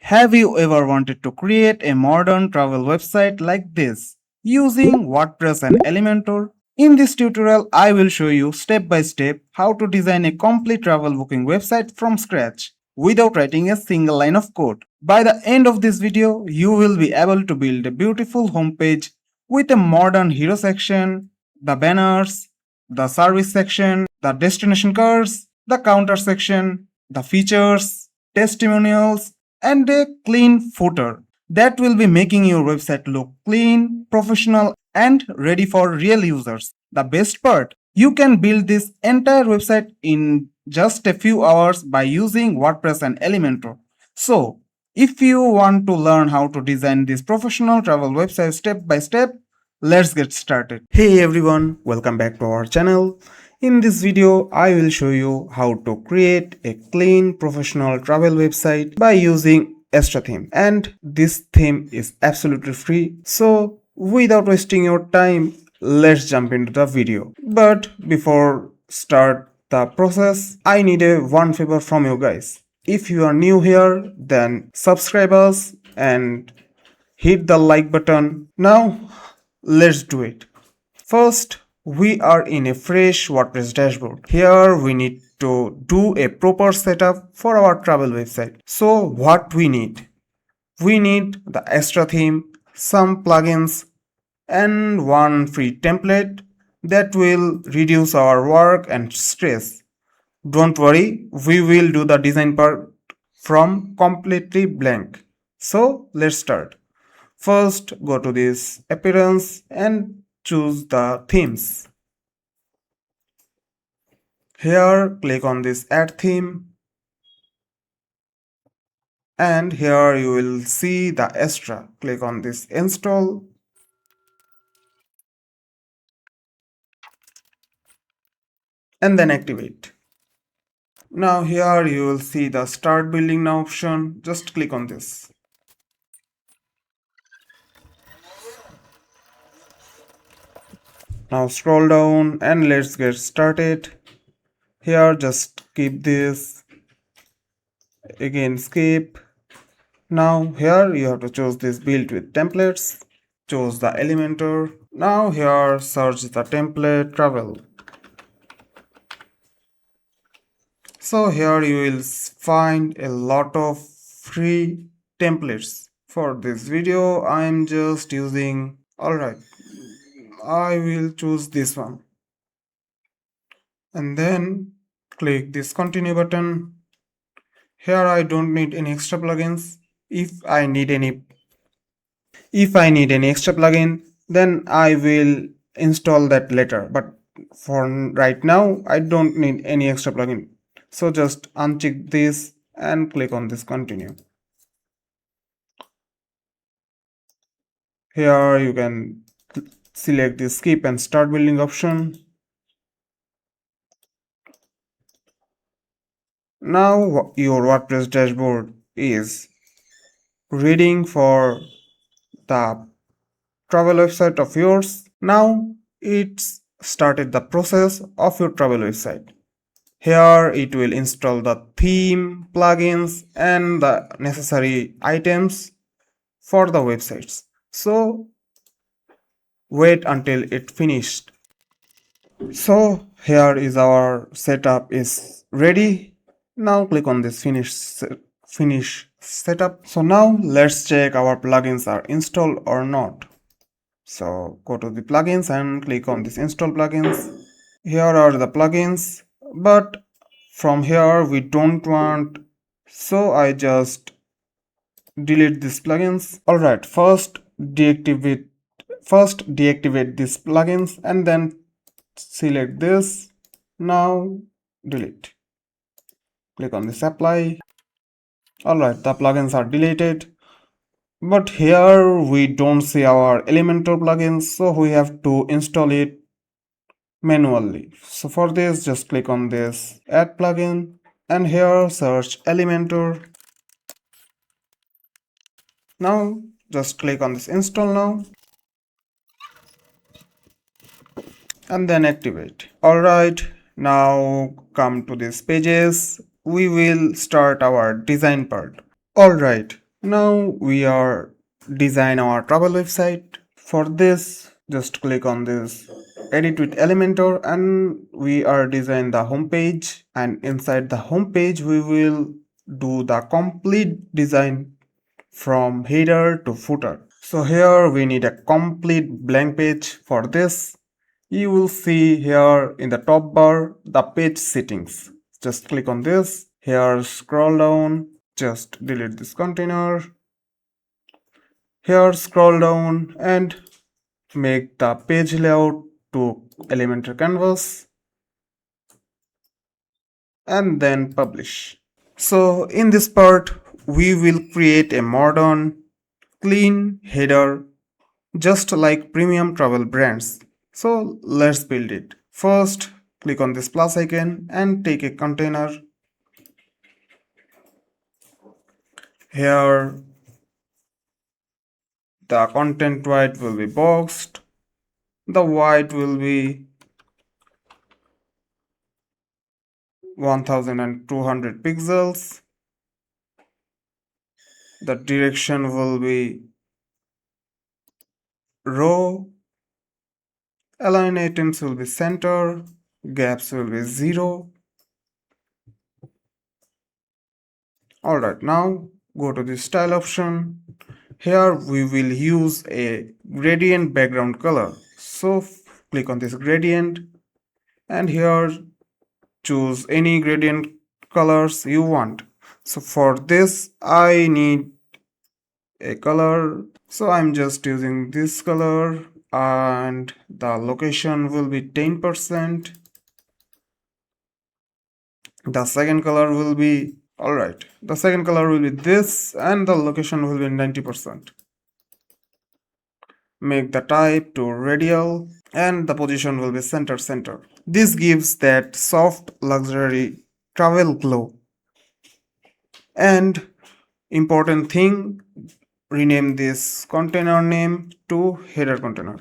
Have you ever wanted to create a modern travel website like this using WordPress and Elementor? In this tutorial, I will show you step by step how to design a complete travel booking website from scratch without writing a single line of code. By the end of this video, you will be able to build a beautiful homepage with a modern hero section, the banners, the service section, the destination cards, the counter section, the features, testimonials, and a clean footer that will be making your website look clean, professional, and ready for real users. The best part, you can build this entire website in just a few hours by using WordPress and Elementor. So, if you want to learn how to design this professional travel website step by step, let's get started. Hey everyone, welcome back to our channel. In this video, I will show you how to create a clean professional travel website by using Extra theme, and this theme is absolutely free. So without wasting your time, let's jump into the video. But before start the process, I need a one favor from you guys. If you are new here, then subscribe us and hit the like button. Now let's do it. First, we are in a fresh WordPress dashboard. Here we need to do a proper setup for our travel website. So what we need? We need the extra theme, some plugins, and one free template that will reduce our work and stress. Don't worry, we will do the design part from completely blank. So let's start. First, go to this appearance and choose the themes. Here, click on this add theme, and here you will see the extra. Click on this install, and then activate. Now here you will see the start building now option. Just click on this. Now scroll down and let's get started. Here just keep this, again skip. Now here you have to choose this build with templates, choose the Elementor. Now here search the template travel. So here you will find a lot of free templates. For this video I am just using, alright, I will choose this one. And then click this continue button. Here I don't need any extra plugins. If I need any extra plugin, then I will install that later. But for right now, I don't need any extra plugin. So just uncheck this and click on this continue. Here you can select the skip and start building option. Now your WordPress dashboard is reading for the travel website of yours. Now it's started the process of your travel website. Here it will install the theme, plugins, and the necessary items for the websites. So wait until it finished. So here is our setup is ready. Now click on this finish setup. So now let's check our plugins are installed or not. So go to the plugins and click on this install plugins. Here are the plugins, but from here we don't want, so I just delete these plugins. Alright, first deactivate these plugins and then select this. Now delete. Click on this apply. Alright, the plugins are deleted. But here we don't see our Elementor plugins, so we have to install it manually. So for this, just click on this add plugin and here search Elementor. Now just click on this install now and then activate. Alright, now come to these pages. We will start our design part. Alright, Now we are design our travel website. For this, just click on this edit with Elementor and we are design the home page, and inside the home page we will do the complete design from header to footer. So here we need a complete blank page. For this, you will see here in the top bar the page settings. Just click on this. Here scroll down, just delete this container. Here scroll down and make the page layout to Elementor canvas and then publish. So in this part we will create a modern clean header just like premium travel brands. So let's build it. First, click on this plus icon and take a container. Here, the content white will be boxed. The white will be 1200 pixels. The direction will be row. Align items will be center. Gaps will be 0. Alright, now go to the style option. Here we will use a gradient background color. So click on this gradient and here choose any gradient colors you want. So for this I need a color. So I'm just using this color and the location will be 10%. The second color will be the second color will be this and the location will be 90%. Make the type to radial and the position will be center. This gives that soft luxury travel glow. And important thing, rename this container name to header container.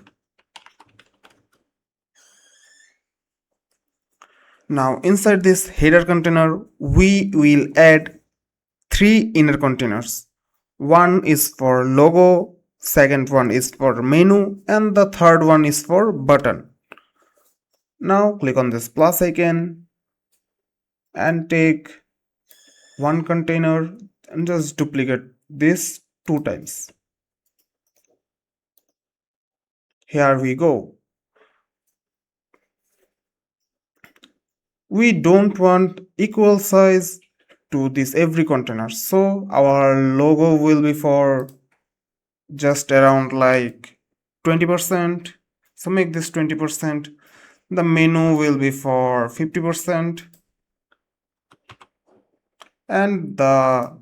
Now inside this header container we will add 3 inner containers. One is for logo, second one is for menu, and the third one is for button. Now click on this plus icon and take one container and just duplicate this 2 times. Here we go. We don't want equal size to this every container, so our logo will be for just around like 20%. So make this 20%. The menu will be for 50% and the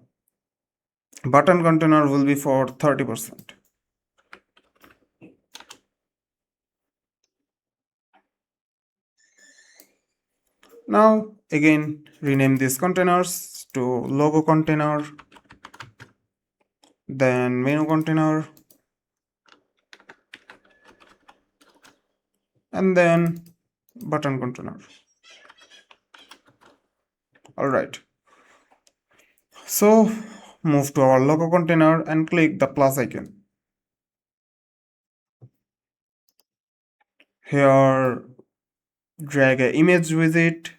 button container will be for 30%. Now again rename these containers to logo container, then menu container, and then button container. Alright. So move to our logo container and click the plus icon. Here drag an image widget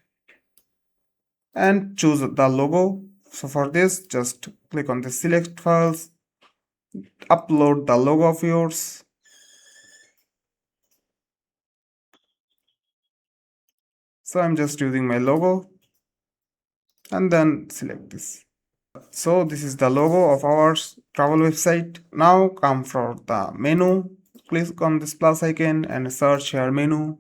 and choose the logo. So for this just click on the select files, upload the logo of yours. So I'm just using my logo and then select this. So this is the logo of our travel website. Now come for the menu, click on this plus icon and search here menu.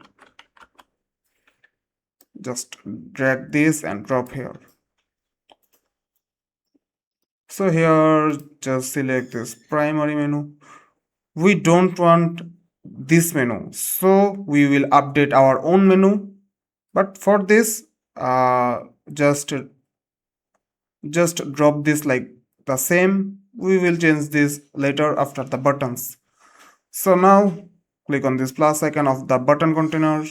Just drag this and drop here. So here just select this primary menu. We don't want this menu, so we will update our own menu. But for this just drop this like the same. We will change this later after the buttons. So now click on this plus icon of the button container.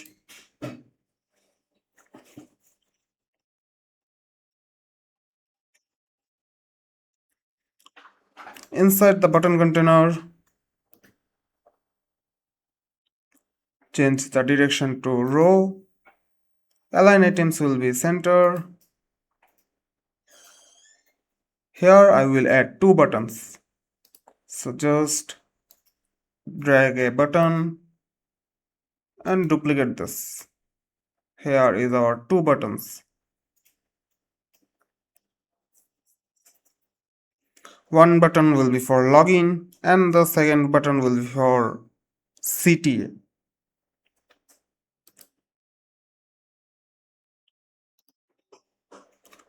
Inside the button container, change the direction to row. Align items will be center. Here I will add two buttons. So just drag a button and duplicate this. Here is our two buttons. One button will be for login and the second button will be for CTA.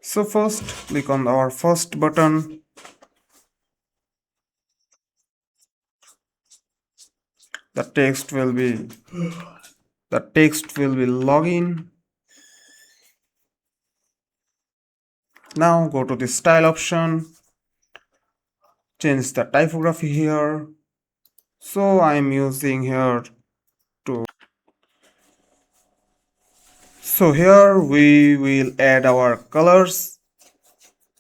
So first click on our first button. The text will be login. Now go to the style option. Change the typography here. So I am using here to. So here we will add our colors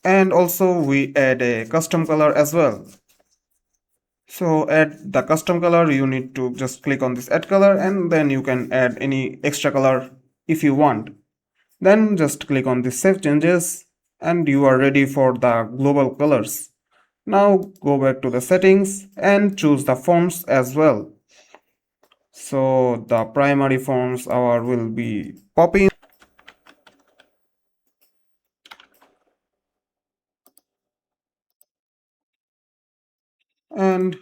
and also we add a custom color as well. So add the custom color, you need to just click on this add color and then you can add any extra color if you want. Then just click on this save changes and you are ready for the global colors. Now go back to the settings and choose the fonts as well. So the primary fonts will be Poppin. And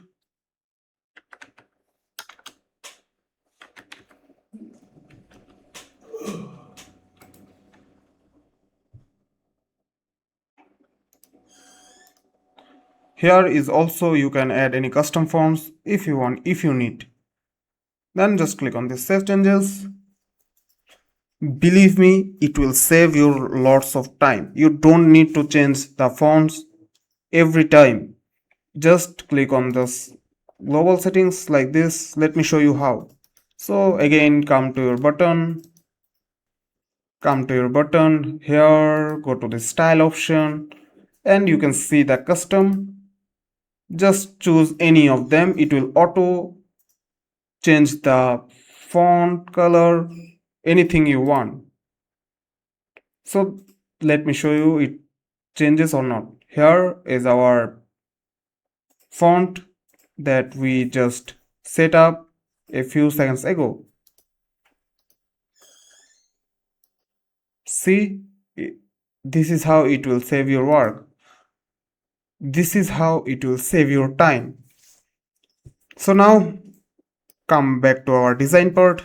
here is also you can add any custom fonts if you want, if you need. Then just click on this save changes. Believe me, it will save you lots of time. You don't need to change the fonts every time. Just click on this global settings like this. Let me show you how. So again, come to your button. Here, go to the style option and you can see the custom. Just choose any of them. It will auto change the font color, anything you want. So let me show you it changes or not. Here is our font that we just set up a few seconds ago. See, this is how it will save your work. This is how it will save your time. So now come back to our design part.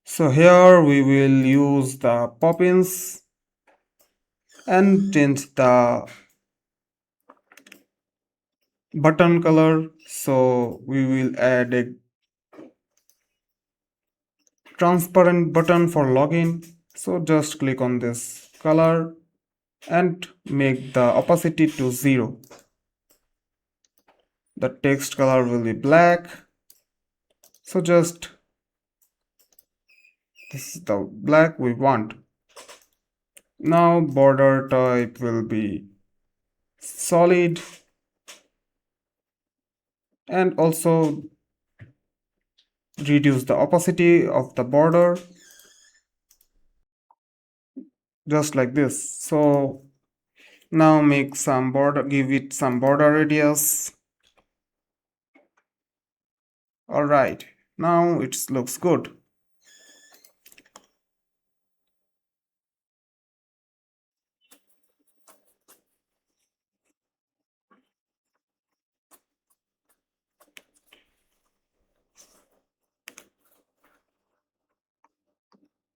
So here we will use the pop-ins and change the button color. So we will add a transparent button for login. So just click on this color and make the opacity to 0. The text color will be black. So just this is the black we want. Now border type will be solid and also reduce the opacity of the border just like this. So now make some border, give it some border radius. All right, now it looks good.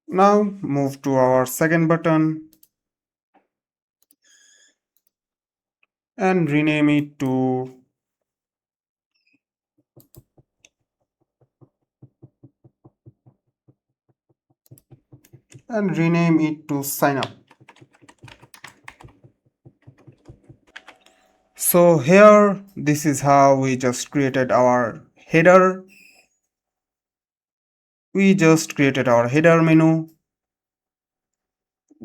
Now move to our second button and rename it to sign up. So here this is how we just created our header. We just created our header menu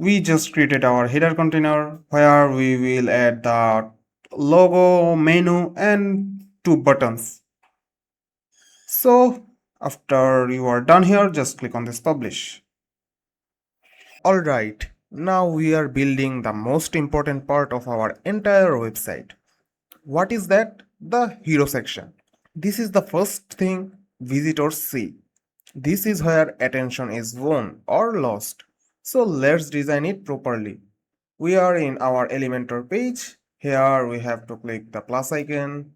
we just created our header container where we will add the logo, menu and two buttons. So after you are done here, just click on this publish. Alright, now we are building the most important part of our entire website. What is that? The hero section. This is the first thing visitors see. This is where attention is won or lost. So let's design it properly. We are in our Elementor page. Here we have to click the plus icon,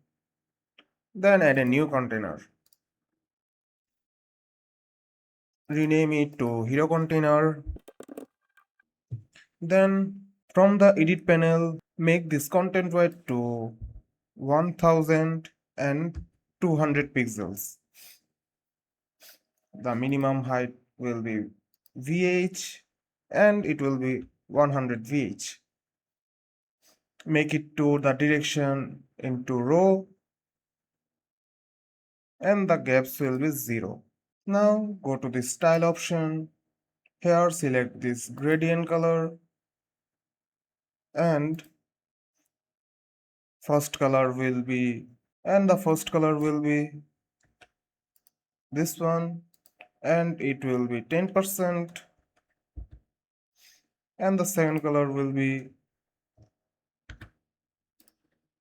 then add a new container. Rename it to hero container. Then from the edit panel, make this content weight to 1200 pixels. The minimum height will be VH and it will be 100 VH. Make it to the direction into row and the gaps will be 0. Now go to the style option. Here select this gradient color and first color will be this one and it will be 10% and the second color will be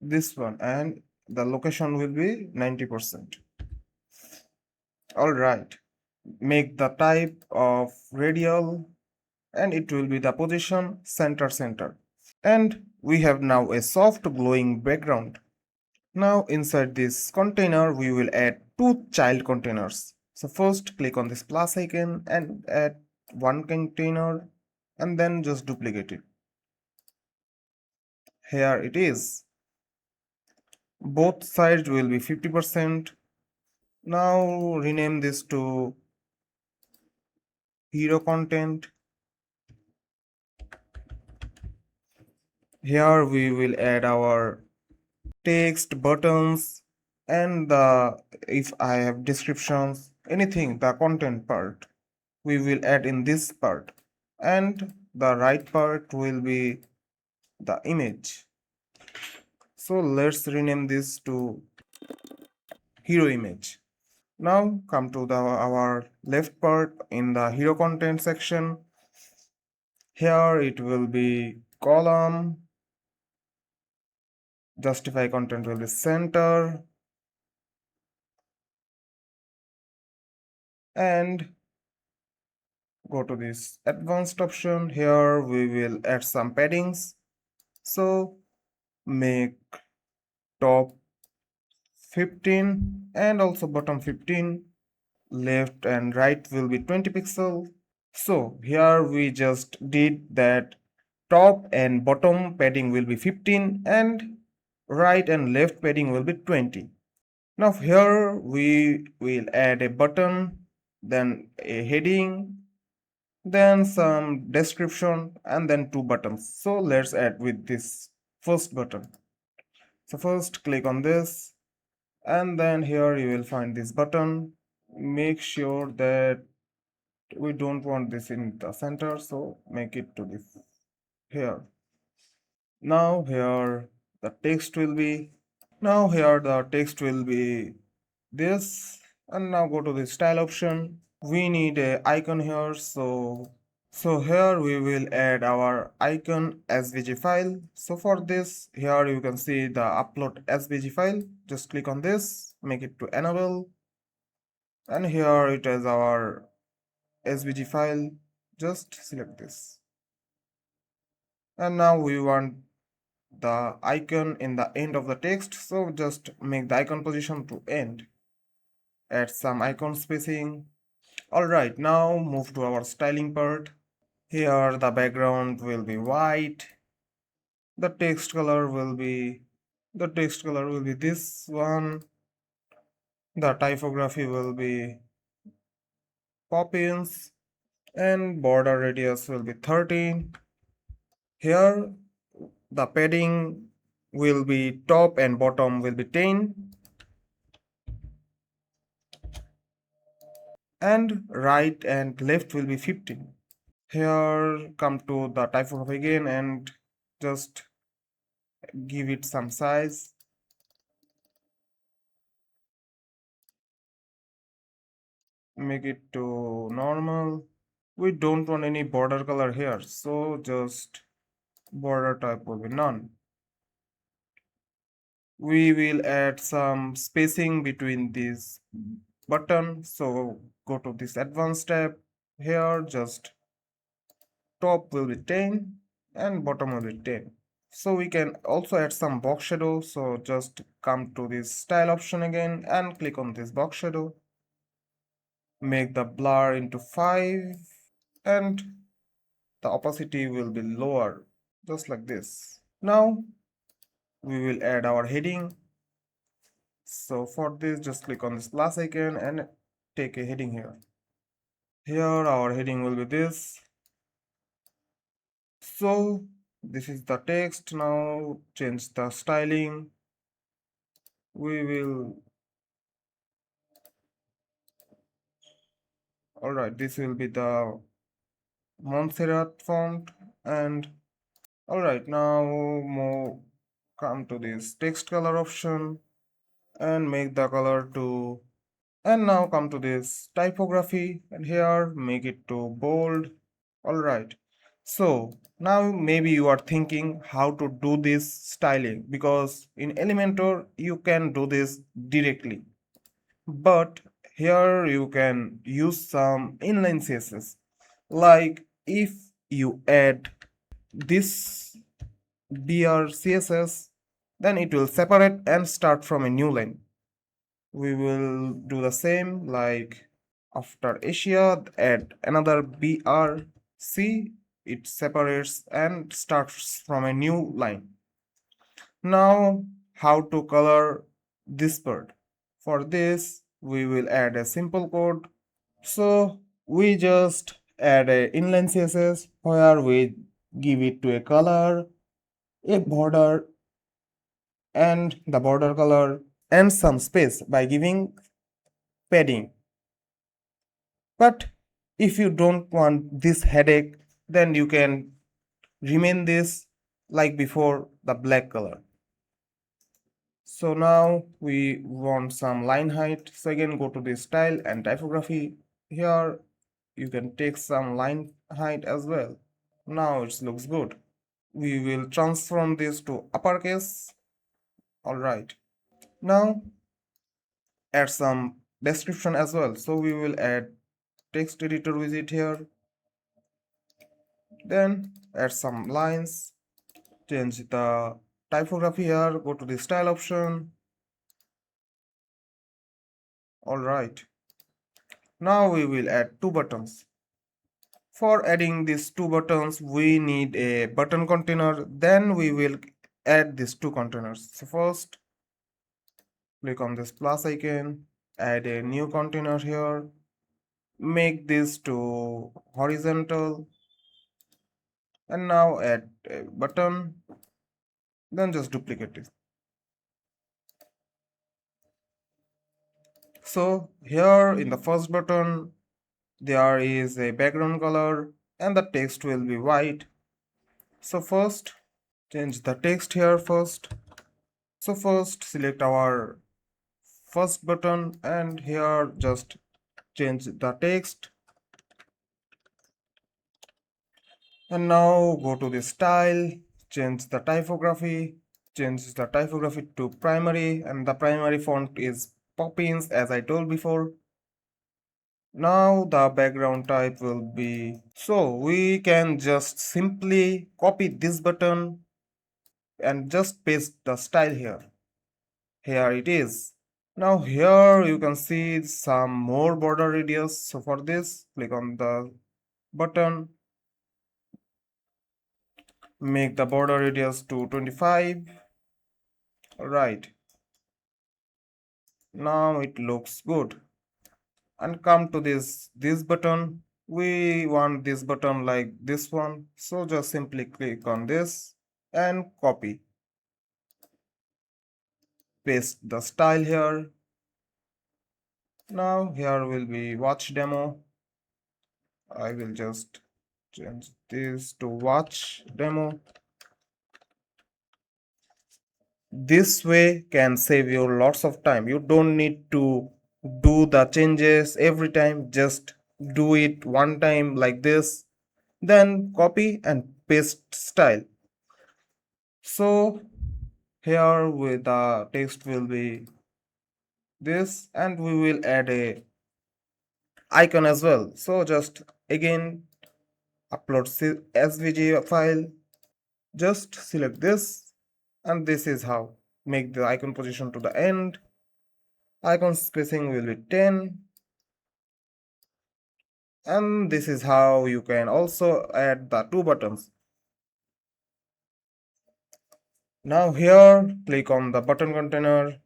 this one and the location will be 90%. Alright, make the type of radial and it will be the position center. And we have now a soft glowing background. Now inside this container we will add two child containers. So first click on this plus icon and add one container and then just duplicate it. Here it is. Both sides will be 50%. Now rename this to hero content. Here we will add our text, buttons, and if I have descriptions, anything, the content part, we will add in this part. And the right part will be the image. So let's rename this to hero image. Now come to our left part in the hero content section. Here it will be column, justify content will be center, and go to this advanced option. Here we will add some paddings. So make top 15 and also bottom 15. Left and right will be 20 pixel. So here we just did that top and bottom padding will be 15 and right and left padding will be 20. Now here we will add a button, then a heading, then some description and then two buttons. So let's add with this first button. So first click on this and then here you will find this button. Make sure that we don't want this in the center, so make it to this here. Now here the text will be this, and now go to the style option. We need a icon here, so here we will add our icon SVG file. So for this, here you can see the upload SVG file. Just click on this, make it to enable, and here it is our SVG file. Just select this, and now we want the icon in the end of the text, so just make the icon position to end. Add some icon spacing. Alright, now move to our styling part. Here the background will be white. The text color will be this one. The typography will be Poppins and border radius will be 13. Here the padding will be top and bottom will be 10 and right and left will be 15. Here, come to the typography again and just give it some size. Make it to normal. We don't want any border color here, so just border type will be none. We will add some spacing between these buttons, so go to this advanced tab. Here just top will be 10 and bottom will be 10. So we can also add some box shadow, so just come to this style option again and click on this box shadow. Make the blur into 5 and the opacity will be lower, just like this. Now we will add our heading. So for this, just click on this plus icon and take a heading here. Here our heading will be this. So this is the text. Now change the styling. We will, alright, this will be the Montserrat font. And alright, now come to this text color option and make the color to, and now come to this typography and here make it to bold. Alright, so now maybe you are thinking how to do this styling, because in Elementor you can do this directly, but here you can use some inline CSS. Like if you add this BR CSS, then it will separate and start from a new line. We will do the same, like after Asia add another BRC, it separates and starts from a new line. Now how to color this bird? For this we will add a simple code. So we just add a inline CSS where we give it to a color, a border, and the border color and some space by giving padding. But if you don't want this headache, then you can remain this like before, the black color. So now we want some line height. So again go to the style and typography. Here you can take some line height as well. Now it looks good. We will transform this to uppercase. Alright. Now add some description as well. So we will add text editor widget here. Then add some lines. Change the typography here. Go to the style option. Alright. Now we will add two buttons. For adding these two buttons, we need a button container. Then we will add these two containers. So first, click on this plus icon, add a new container here, make this to horizontal, and now add a button, then just duplicate it. So here in the first button, there is a background color and the text will be white. So first, change the text here first. So first select our first button and here just change the text. And now go to the style, change the typography to primary, and the primary font is Poppins as I told before. Now the background type will be, so we can just simply copy this button and just paste the style here. Here it is. Now here you can see some more border radius. So for this, click on the button, make the border radius to 25. Right. Now it looks good. And come to this button. We want this button like this one. So just simply click on this and copy. Paste the style here. Now here will be watch demo. I will just change this to watch demo. This way can save you lots of time. You don't need to do the changes every time. Just do it one time like this, then copy and paste style. So here with the text will be this, and we will add a icon as well. So just again upload svg file, just select this, and this is how make the icon position to the end. Icon spacing will be 10, and this is how you can also add the two buttons. Now here click on the button container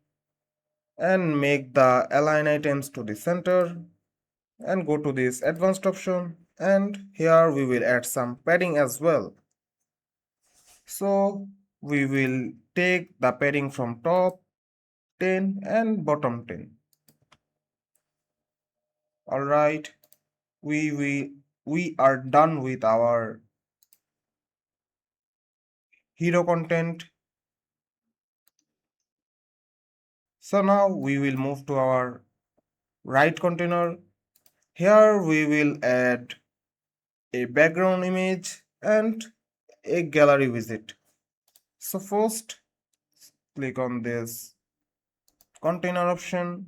and make the align items to the center, and go to this advanced option, and here we will add some padding as well. So we will take the padding from top 10 and bottom 10. Alright, we are done with our hero content. So now we will move to our right container. Here we will add a background image and a gallery visit. So first click on this container option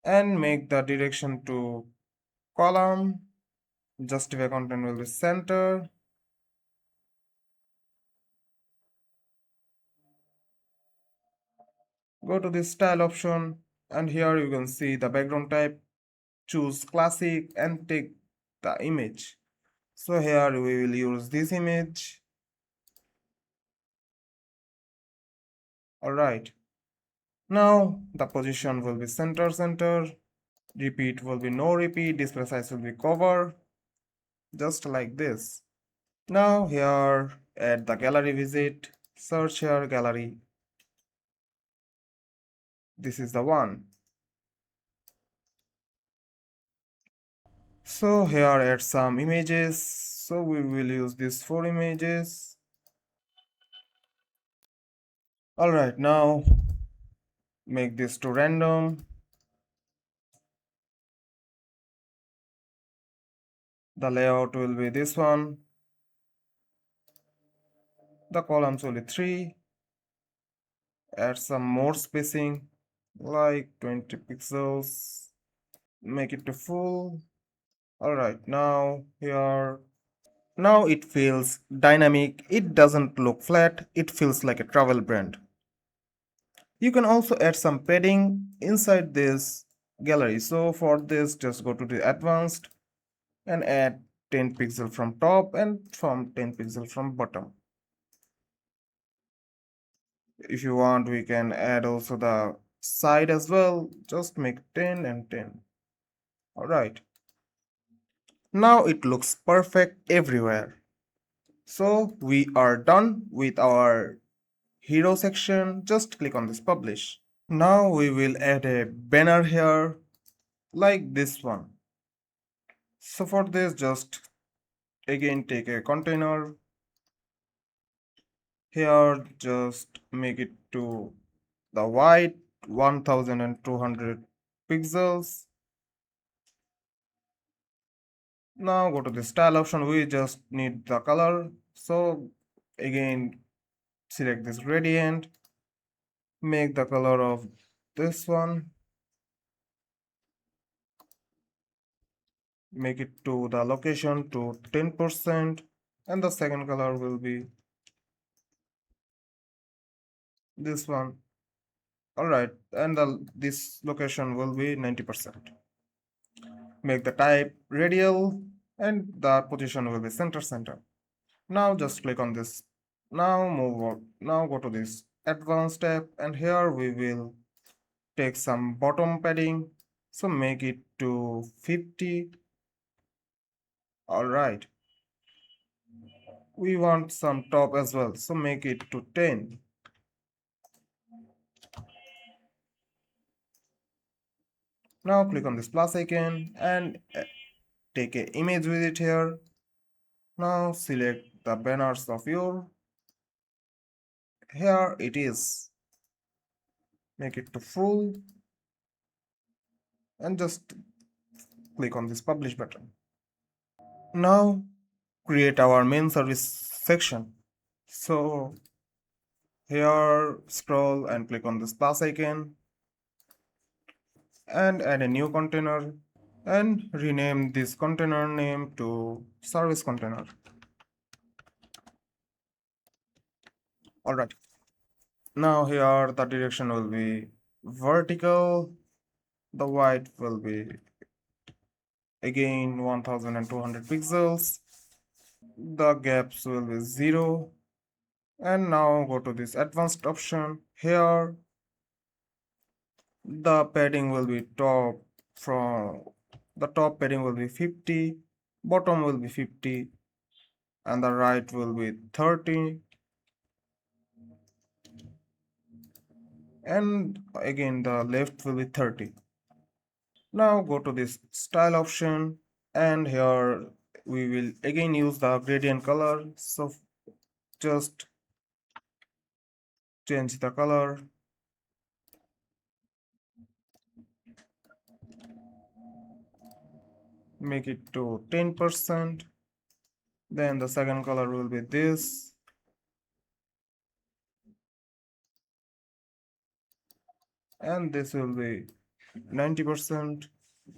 and make the direction to column. Justify content will be center. Go to the style option, and here you can see the background type. Choose classic and take the image. So here we will use this image. Alright. Now the position will be center. Repeat will be no repeat. Display size will be cover. Just like this. Now here add the gallery visit. Search here gallery. This is the one. So here add some images. So we will use these 4 images. Alright, now make this to random. The layout will be this one. The columns will be 3. Add some more spacing like 20 pixels. Make it to full. Alright, now here. Now it feels dynamic. It doesn't look flat. It feels like a travel brand. You can also add some padding inside this gallery. So for this, just go to the advanced and add 10 pixel from top and from 10 pixel from bottom. If you want, we can add also the side as well. Just make 10 and 10. Alright. Now it looks perfect everywhere. So we are done with our hero section. Just click on this publish. Now we will add a banner here like this one. So for this, just again take a container. Here just make it to the white 1200 pixels. Now go to the style option. We just need the color. So again select this gradient, make the color of this one, make it to the location to 10%, and the second color will be this one. Alright, and this location will be 90%. Make the type radial and the position will be center. Now just click on this. Now move on. Now go to this advanced tab, and here we will take some bottom padding. So make it to 50. Alright. We want some top as well. So make it to 10. Now click on this plus icon and take a image with it here. Now select the banners of your. Here it is. Make it to full and just click on this publish button. Now create our main service section. So here scroll and click on this plus icon and add a new container and rename this container name to service container. Alright. Now here the direction will be vertical. The white will be again 1200 pixels. The gaps will be 0. And now go to this advanced option. Here the padding will be from the top padding will be 50, bottom will be 50, and the right will be 30, and again the left will be 30. Now go to this style option, and here we will again use the gradient color. So just change the color, make it to 10%. Then the second color will be this, and this will be 90%.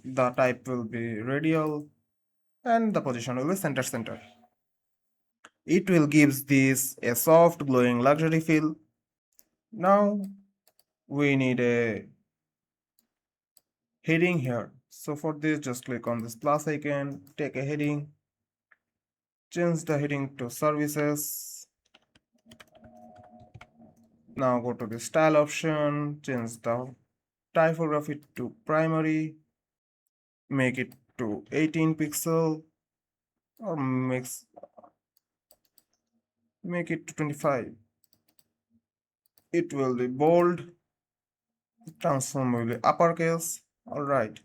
The type will be radial, and the position will be center. It will give this a soft glowing luxury feel. Now we need a heading here. So for this, just click on this plus icon, take a heading, change the heading to services. Now go to the style option, change the typography to primary, make it to 18 pixel, or make it to 25. It will be bold, transform will be uppercase. Alright.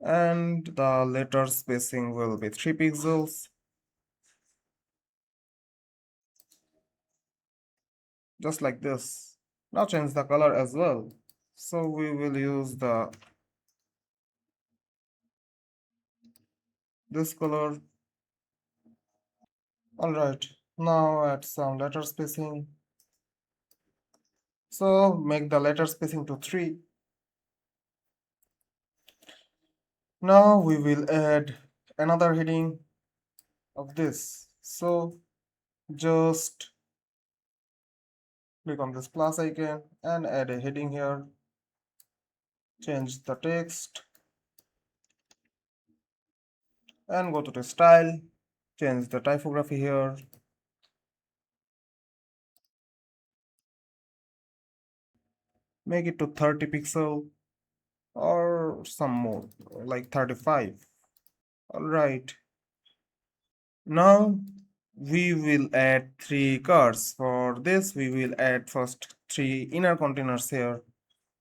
And the letter spacing will be 3 pixels. Just like this. Now change the color as well. So we will use this color. Alright, now add some letter spacing. So make the letter spacing to 3. Now we will add another heading of this. So just click on this plus icon and add a heading here. Change the text and go to the style. Change the typography here. Make it to 30 pixel or some more, like 35. Alright. Now we will add 3 cards. For this, we will add first 3 inner containers here.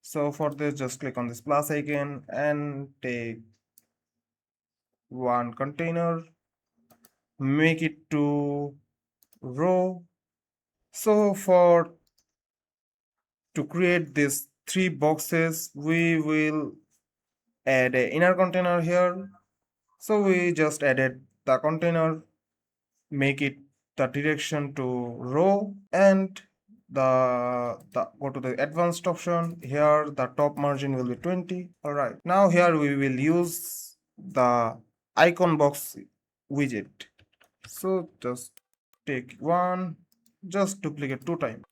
So for this, just click on this plus icon and take one container, make it to row. So to create these 3 boxes, we will add an inner container here. So we just added the container, make it the direction to row, and the go to the advanced option. Here the top margin will be 20. Alright, now here we will use the icon box widget. So just take one, just duplicate 2 times.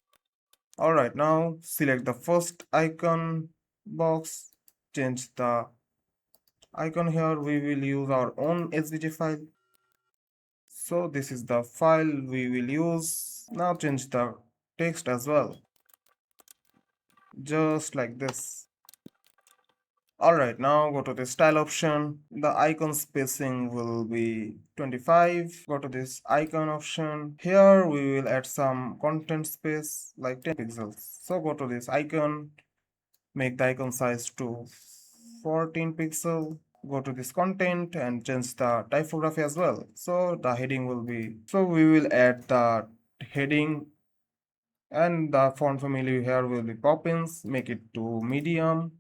Alright, now select the first icon box, change the icon here. We will use our own SVG file. So this is the file we will use. Now change the text as well, just like this. Alright, now go to the style option. The icon spacing will be 25. Go to this icon option. Here we will add some content space like 10 pixels. So go to this icon, make the icon size to 14 pixel. go to this content and change the typography as well. So the heading will be, so we will add the heading, and the font family here will be Poppins. Make it to medium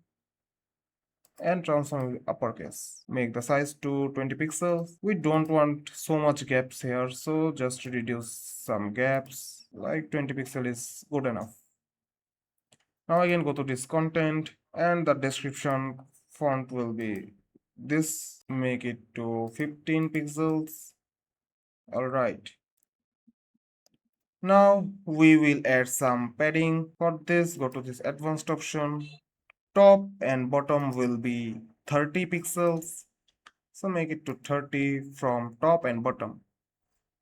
and transform with uppercase. Make the size to 20 pixels. We don't want so much gaps here, so just reduce some gaps, like 20 pixel is good enough. Now again go to this content, and the description font will be this. Make it to 15 pixels. All right. Now we will add some padding. For this, go to this advanced option. Top and bottom will be 30 pixels. So make it to 30 from top and bottom.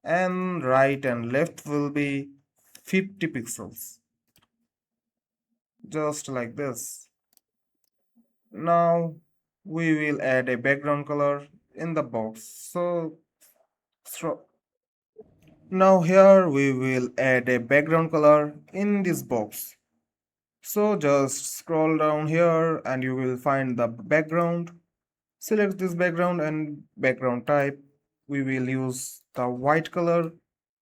And right and left will be 50 pixels. Just like this. Now we will add a background color in the box. So now here we will add a background color in this box. So just scroll down here and you will find the background. Select this background and background type. We will use the white color.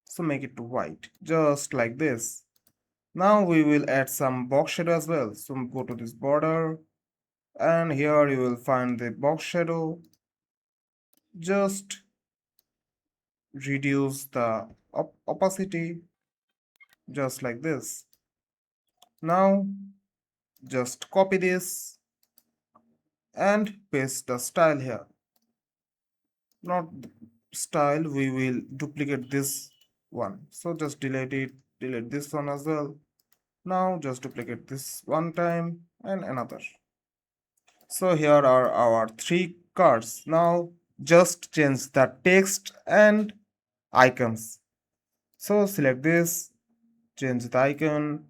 So make it to white, just like this. Now we will add some box shadow as well. So go to this border and here you will find the box shadow. Just reduce the opacity, just like this. Now just copy this and paste the style here. Not style, we will duplicate this one. So just delete this one as well. Now just duplicate this one time and another. So here are our three cards. Now just change the text and icons. So select this, change the icon.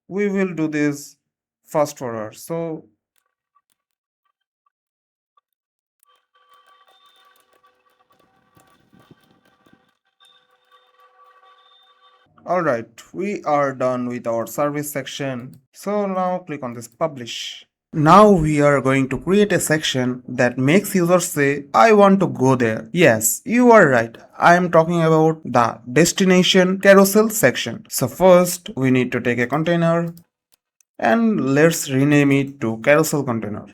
We will do this fast forward. So alright, we are done with our service section. So now click on this publish. Now we are going to create a section that makes users say, I want to go there. Yes, you are right. I am talking about the Destination Carousel section. So first we need to take a container and let's rename it to Carousel container.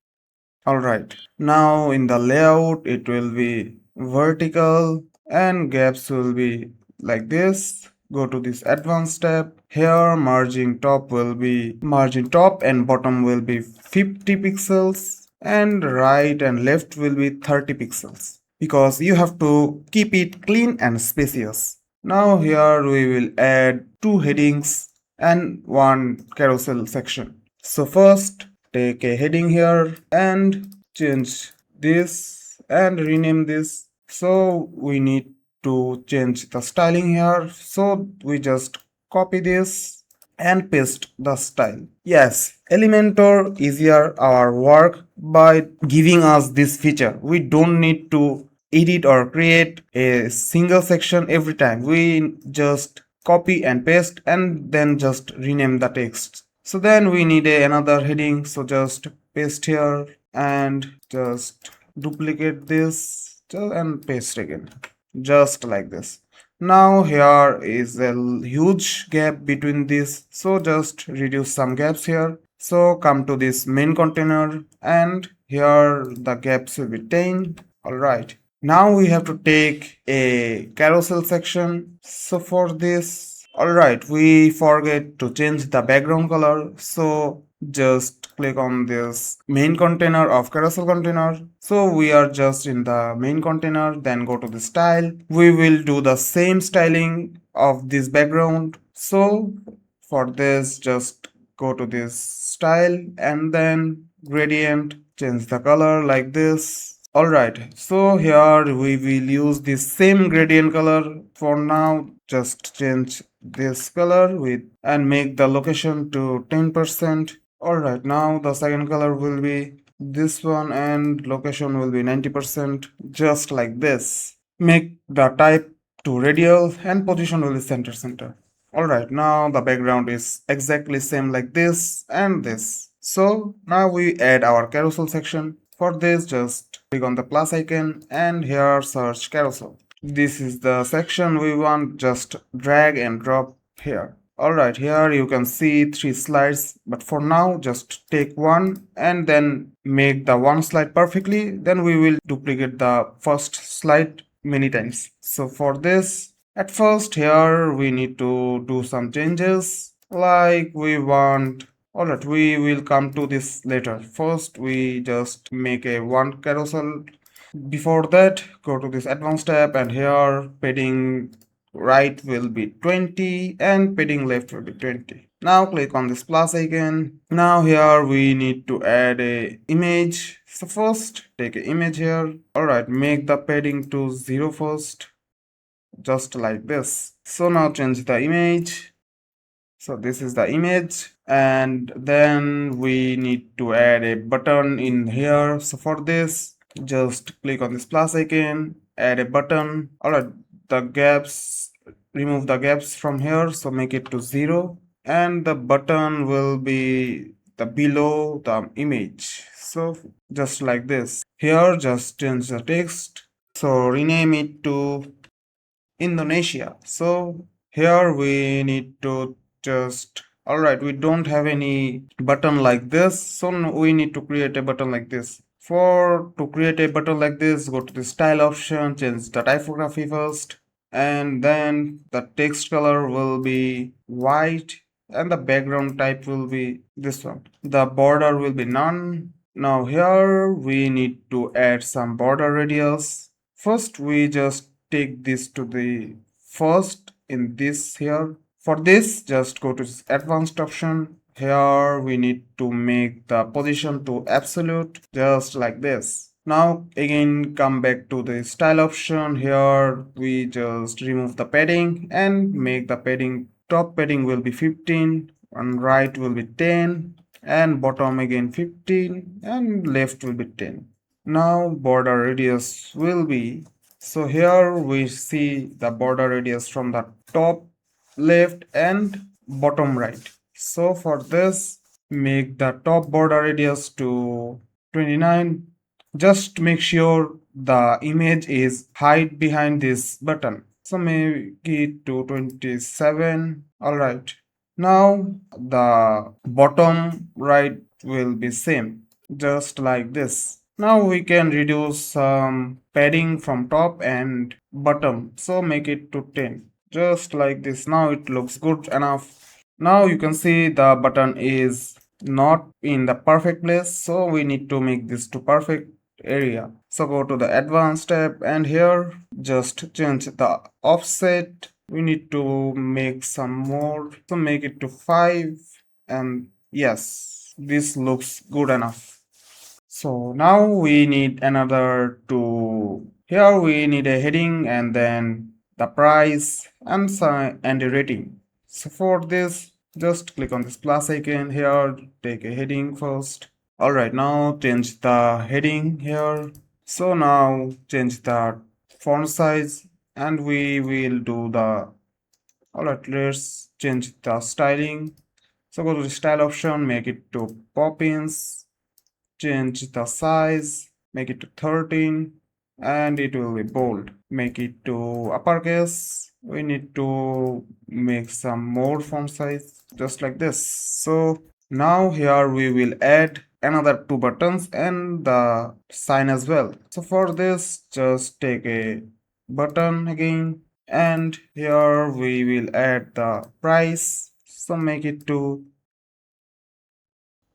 Alright, now in the layout it will be vertical and gaps will be like this. Go to this advanced tab. Here margin top and bottom will be 50 pixels and right and left will be 30 pixels because you have to keep it clean and spacious. Now here we will add two headings and one carousel section. So first take a heading here and change this and rename this. So we need to change the styling here. So we just copy this and paste the style. Yes, Elementor easier our work by giving us this feature. We don't need to edit or create a single section every time. We just copy and paste and then just rename the text. So then we need another heading. So just paste here and just duplicate this and paste again, just like this. Now here is a huge gap between this, so just reduce some gaps here. So come to this main container and here the gaps will be 10. Alright, now we have to take a carousel section. So for this, alright, we forget to change the background color, so just click on this main container of carousel container. So we are just in the main container, then go to the style. We will do the same styling of this background. So for this, just go to this style and then gradient, change the color like this. Alright, so here we will use the same gradient color. For now, just change this color with and make the location to 10%. Alright, now the second color will be this one and location will be 90%, just like this. Make the type to radial and position will be center. Alright, now the background is exactly same like this and this. So now we add our carousel section. For this, just click on the plus icon and here search carousel. This is the section we want, just drag and drop here. Alright, here you can see 3 slides, but for now just take one and then make the one slide perfectly, then we will duplicate the first slide many times. So for this, at first here we need to do some changes, like we want. Alright, we will come to this later. First we just make a one carousel. Before that, go to this advanced tab and here padding right will be 20 and padding left will be 20. Now click on this plus icon. Now here we need to add a image. So first take an image here. Alright, make the padding to 0 first, just like this. So now change the image. So this is the image, and then we need to add a button in here. So for this, just click on this plus icon, add a button. Alright, the gaps, remove the gaps from here, so make it to 0, and the button will be the below the image. So just like this. Here just change the text, so rename it to Indonesia. So here we need to just, alright, we don't have any button like this, so we need to create a button like this. For to create a button like this, go to the style option, change the typography first, and then the text color will be white and the background type will be this one. The border will be none. Now here we need to add some border radius. First we just take this to the first in this here. For this, just go to this advanced option. Here we need to make the position to absolute, just like this. Now again come back to the style option. Here we just remove the padding and make the padding, top padding will be 15 and right will be 10 and bottom again 15 and left will be 10. Now border radius will be, so here we see the border radius from the top left and bottom right. So for this, make the top border radius to 29. Just make sure the image is hide behind this button. So make it to 27. Alright. Now the bottom right will be same, just like this. Now we can reduce some padding from top and bottom, so make it to 10, just like this. Now it looks good enough. Now you can see the button is not in the perfect place, so we need to make this to perfect area. So go to the advanced tab and here just change the offset. We need to make some more, so make it to 5, and yes, this looks good enough. So now we need another to, here we need a heading and then the price and a rating. So for this, just click on this plus icon here, take a heading first. Alright, now change the heading here. So now change the font size and we will do the, alright, let's change the styling. So go to the style option, make it to pop-ins, change the size, make it to 13 and it will be bold. Make it to uppercase. We need to make some more font size, just like this. So now here we will add another 2 buttons and the sign as well. So for this, just take a button again and here we will add the price. So make it to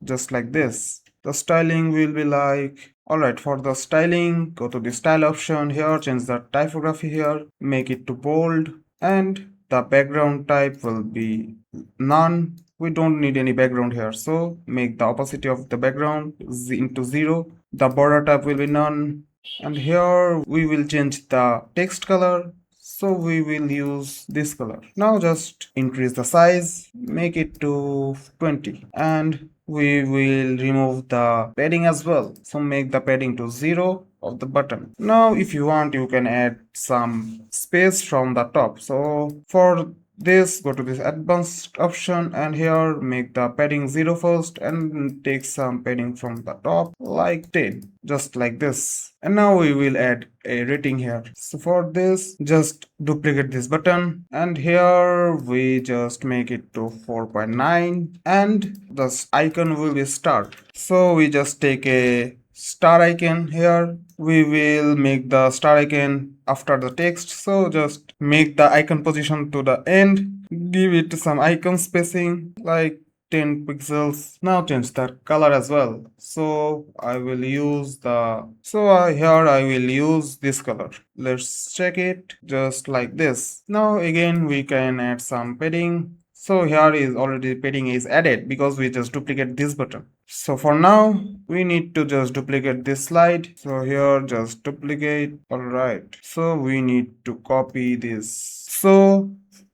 just like this. The styling will be like, alright, for the styling, go to the style option here, change the typography here, make it to bold, and the background type will be none. We don't need any background here, so make the opacity of the background into 0. The border type will be none, and here we will change the text color. So we will use this color. Now just increase the size, make it to 20, and we will remove the padding as well. So make the padding to 0 of the button. Now if you want, you can add some space from the top. So for this, go to this advanced option, and here make the padding 0 first and take some padding from the top like 10, just like this. And now we will add a rating here. So for this, just duplicate this button, and here we just make it to 4.9, and the icon will be start. So we just take a star icon here. We will make the star icon after the text, so just make the icon position to the end, give it some icon spacing like 10 pixels. Now change the color as well. So I will use here I will use this color. Let's check it just like this. Now again we can add some padding. So here is already padding is added because we just duplicate this button. So for now we need to just duplicate this slide. So here just duplicate. Alright. So we need to copy this. So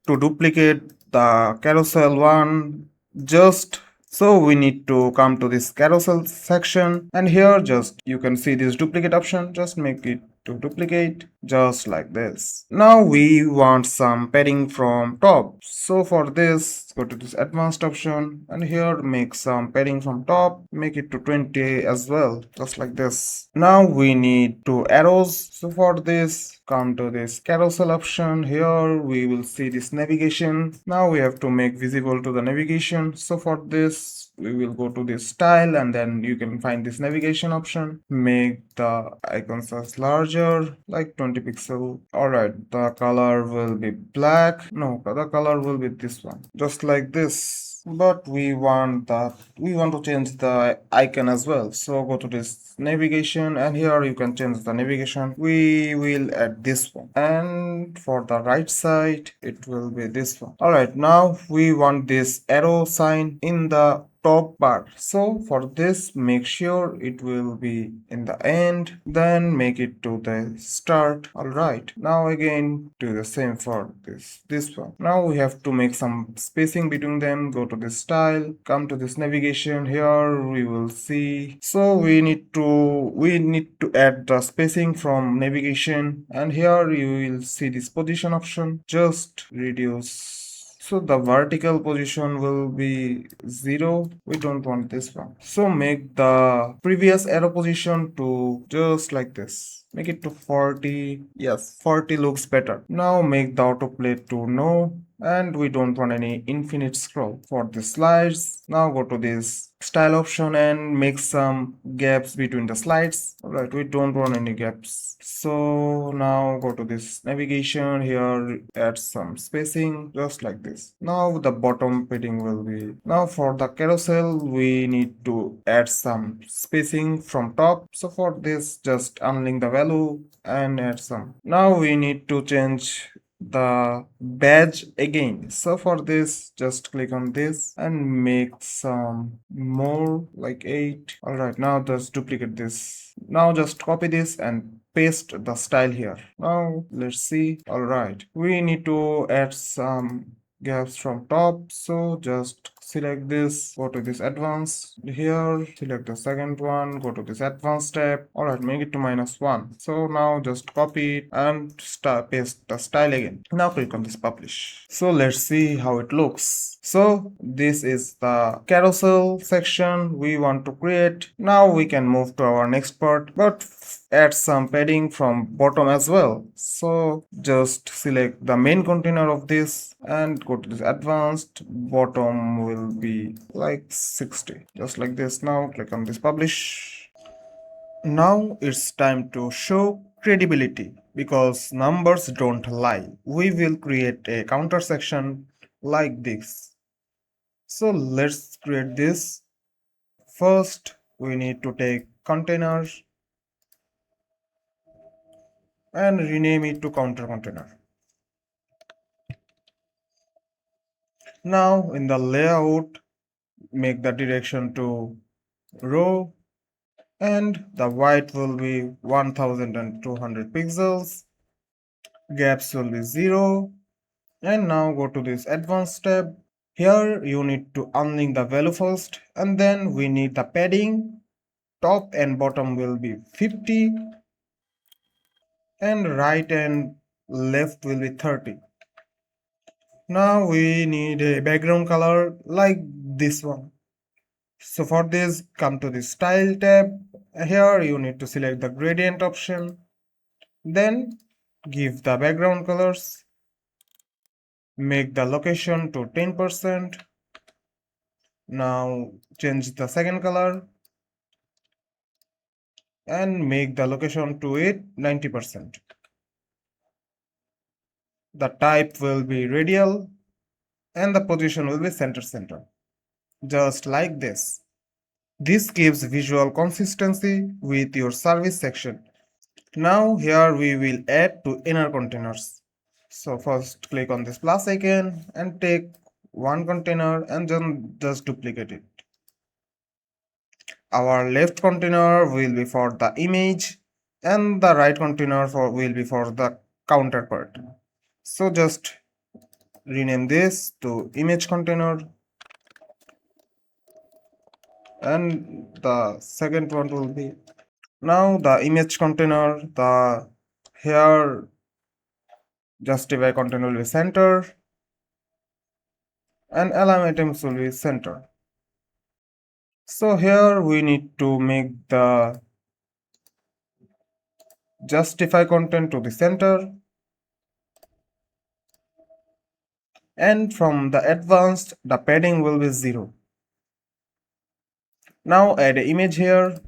to duplicate the carousel one, just so we need to come to this carousel section, and here just you can see this duplicate option. Just make it to duplicate just like this. Now we want some padding from top. So for this, go to this advanced option, and here make some padding from top, make it to 20 as well, just like this. Now we need two arrows. So for this, come to this carousel option. Here we will see this navigation. Now we have to make visible to the navigation. So for this, we will go to this style, and then you can find this navigation option. Make the icons as larger, like 20 pixel. Alright, the color will be black. No, the color will be this one, just like this. But we want to change the icon as well. So go to this navigation, and here you can change the navigation. We will add this one, and for the right side it will be this one. Alright, now we want this arrow sign in the top bar. So for this, make sure it will be in the end, then make it to the start. Alright, now again do the same for this one. Now we have to make some spacing between them. Go to this style, come to this navigation. Here we will see, so we need to add the spacing from navigation, and here you will see this position option. Just reduce, so the vertical position will be 0. We don't want this one. So make the previous arrow position to just like this. Make it to 40. Yes, 40 looks better. Now make the autoplay to no, and we don't want any infinite scroll for the slides. Now go to this style option and make some gaps between the slides. Alright, we don't want any gaps. So now go to this navigation. Here add some spacing just like this. Now the bottom padding will be, now for the carousel we need to add some spacing from top. So for this, just unlink the value and add some. Now we need to change the badge again. So for this, just click on this and make some more, like 8. Alright, now just duplicate this. Now just copy this and paste the style here. Now let's see. Alright, we need to add some gaps from top. So just select this, go to this advanced, here select the second one, go to this advanced tab. Alright, make it to -1. So now just copy it and paste the style again. Now click on this publish. So let's see how it looks. So this is the carousel section we want to create. Now we can move to our next part, but add some padding from bottom as well. So just select the main container of this and go to this advanced. Bottom will be like 60, just like this. Now click on this publish. Now it's time to show credibility, because numbers don't lie. We will create a counter section like this. So let's create this. First we need to take container and rename it to counter container. Now in the layout, make the direction to row, and the width will be 1200 pixels, gaps will be 0. And now go to this advanced tab. Here you need to unlink the value first, and then we need the padding. Top and bottom will be 50, and right and left will be 30. Now we need a background color like this one. So for this, come to the style tab. Here you need to select the gradient option. Then give the background colors. Make the location to 10%. Now change the second color and make the location to it 90%. The type will be radial and the position will be center. Just like this. This gives visual consistency with your service section. Now here we will add to inner containers. So first click on this plus icon and take one container and then just duplicate it. Our left container will be for the image and the right container will be for the counterpart. So just rename this to image container and the second one will be now the image container. The here justify container will be center and align items will be center. So here we need to make the justify content to the center, and from the advanced the padding will be 0. Now add an image here.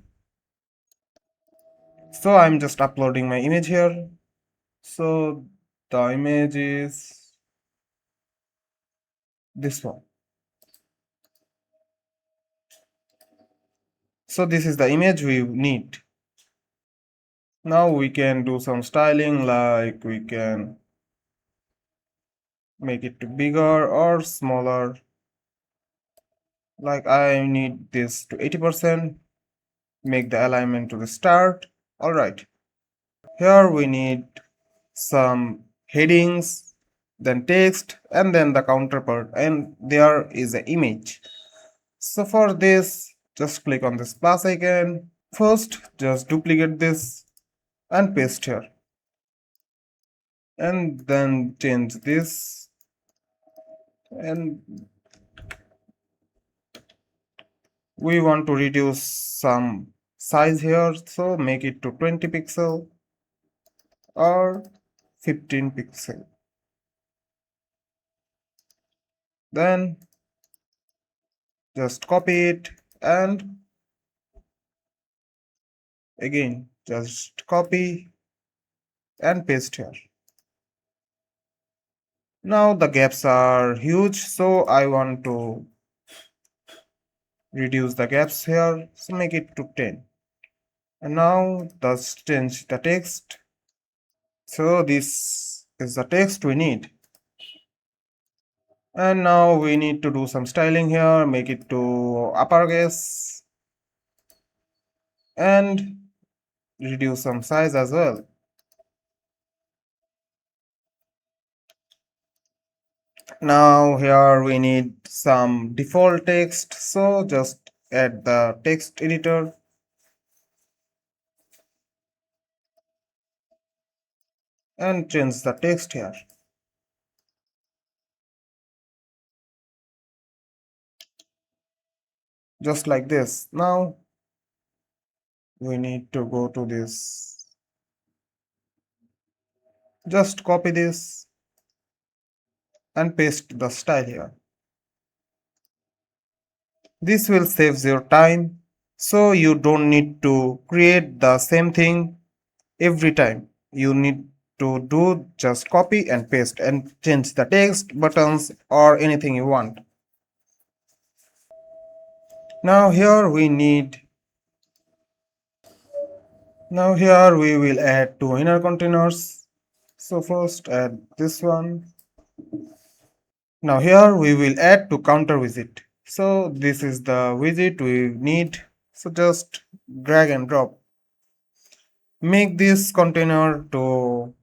So I'm just uploading my image here. So the image is this one. So this is the image we need. Now we can do some styling, like we can make it bigger or smaller. Like I need this to 80%. Make the alignment to the start. Alright. Here we need some headings, then text, and then the counterpart, and there is an image. So for this, just click on this plus icon. First, just duplicate this and paste here. And then change this. And we want to reduce some size here. So make it to 20 pixel or 15 pixel. Then just copy it and again just copy and paste here. Now the gaps are huge, so I want to reduce the gaps here, so make it to 10. And now let's change the text. So this is the text we need. And now we need to do some styling here, make it to uppercase and reduce some size as well. Now here we need some default text, so just add the text editor and change the text here. Just like this. Now we need to go to this. Just copy this and paste the style here. This will save your time, so you don't need to create the same thing every time. You need to do just copy and paste and change the text, buttons, or anything you want. Now here we will add two inner containers. So first add this one. Now here we will add to counter widget. So this is the widget we need. So just drag and drop. Make this container to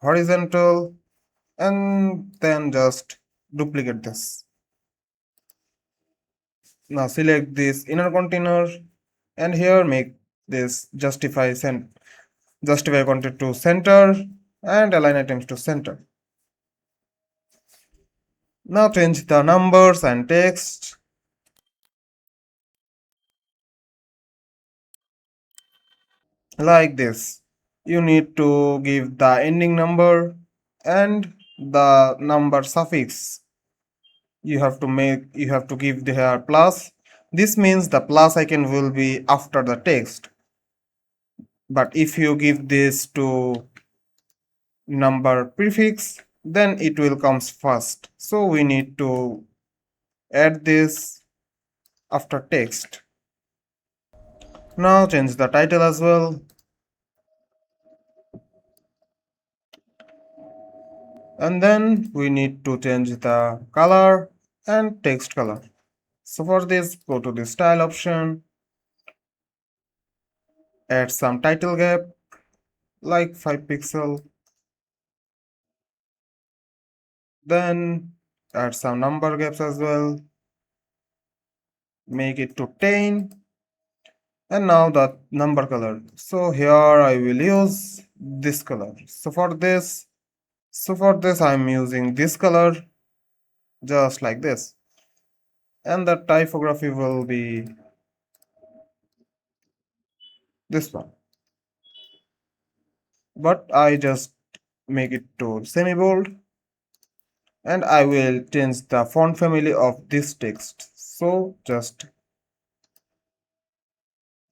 horizontal and then just duplicate this. Now select this inner container and here make this justify content to center and align items to center. Now change the numbers and text like this. You need to give the ending number and the number suffix. You have to give the here plus. This means the plus icon will be after the text. But if you give this to number prefix, then it will comes first. So we need to add this after text. Now change the title as well. And then we need to change the color and text color. So for this, go to the style option, add some title gap like 5 pixel, then add some number gaps as well, make it to 10, and now the number color. So here I will use this color. So for this I'm using this color just like this, and the typography will be this one, but I just make it to semi bold, and I will change the font family of this text. So just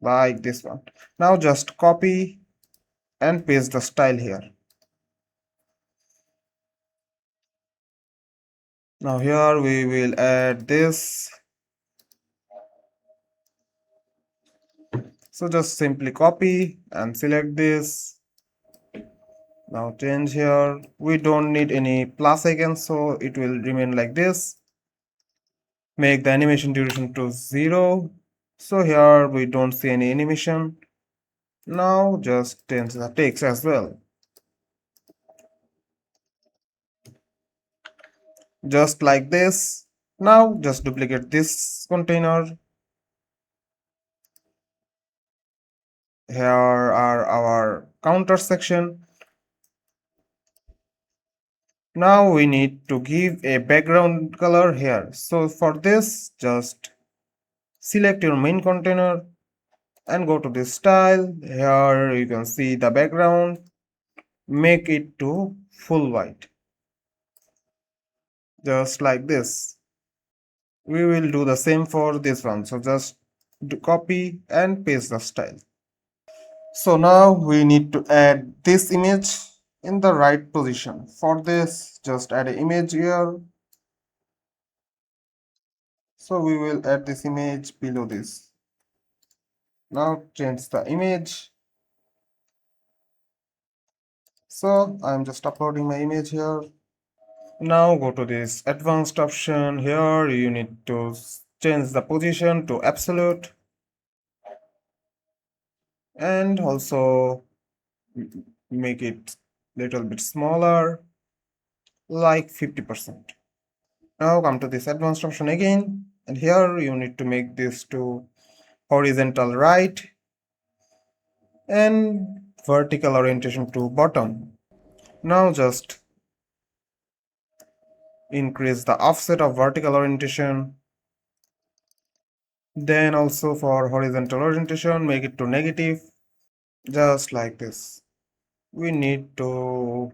like this one. Now just copy and paste the style here. Now here we will add this. So just simply copy and select this. Now change here. We don't need any plus icon, so it will remain like this. Make the animation duration to 0. So here we don't see any animation. Now just change the text as well. Just like this. Now just duplicate this container. Here are our counter section. Now we need to give a background color here. So for this, just select your main container and go to this style. Here you can see the background. Make it to full white. Just like this. We will do the same for this one. So just copy and paste the style. So now we need to add this image in the right position. For this, just add an image here. So we will add this image below this. Now change the image. So I'm just uploading my image here. Now go to this advanced option. Here you need to change the position to absolute and also make it little bit smaller, like 50%. Now come to this advanced option again, and here you need to make this to horizontal right and vertical orientation to bottom. Now just increase the offset of vertical orientation. Then also for horizontal orientation, make it to negative, just like this. We need to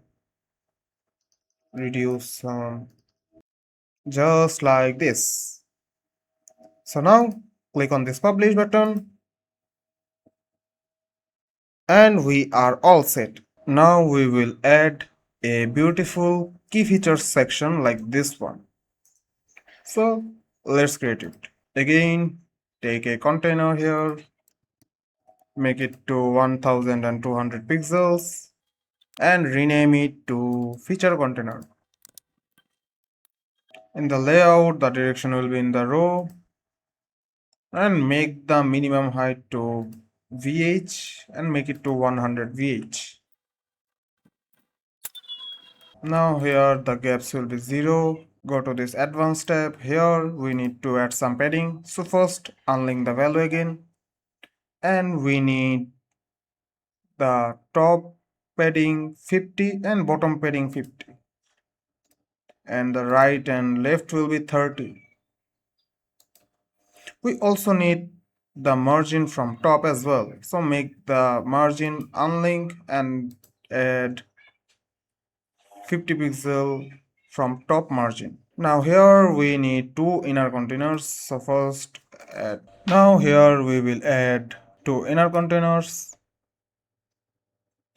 reduce some, just like this. So now click on this publish button and we are all set. Now we will add a beautiful key features section like this one. So let's create it. Again, take a container here, make it to 1200 pixels and rename it to feature container. In the layout, the direction will be in the row and make the minimum height to VH and make it to 100 VH. Now here the gaps will be 0. Go to this advanced tab. Here we need to add some padding. So first unlink the value again and we need the top padding 50 and bottom padding 50. and the right and left will be 30. We also need the margin from top as well. So make the margin unlink and add 50 pixel from top margin. Now here we need two inner containers. So first now here we will add two inner containers.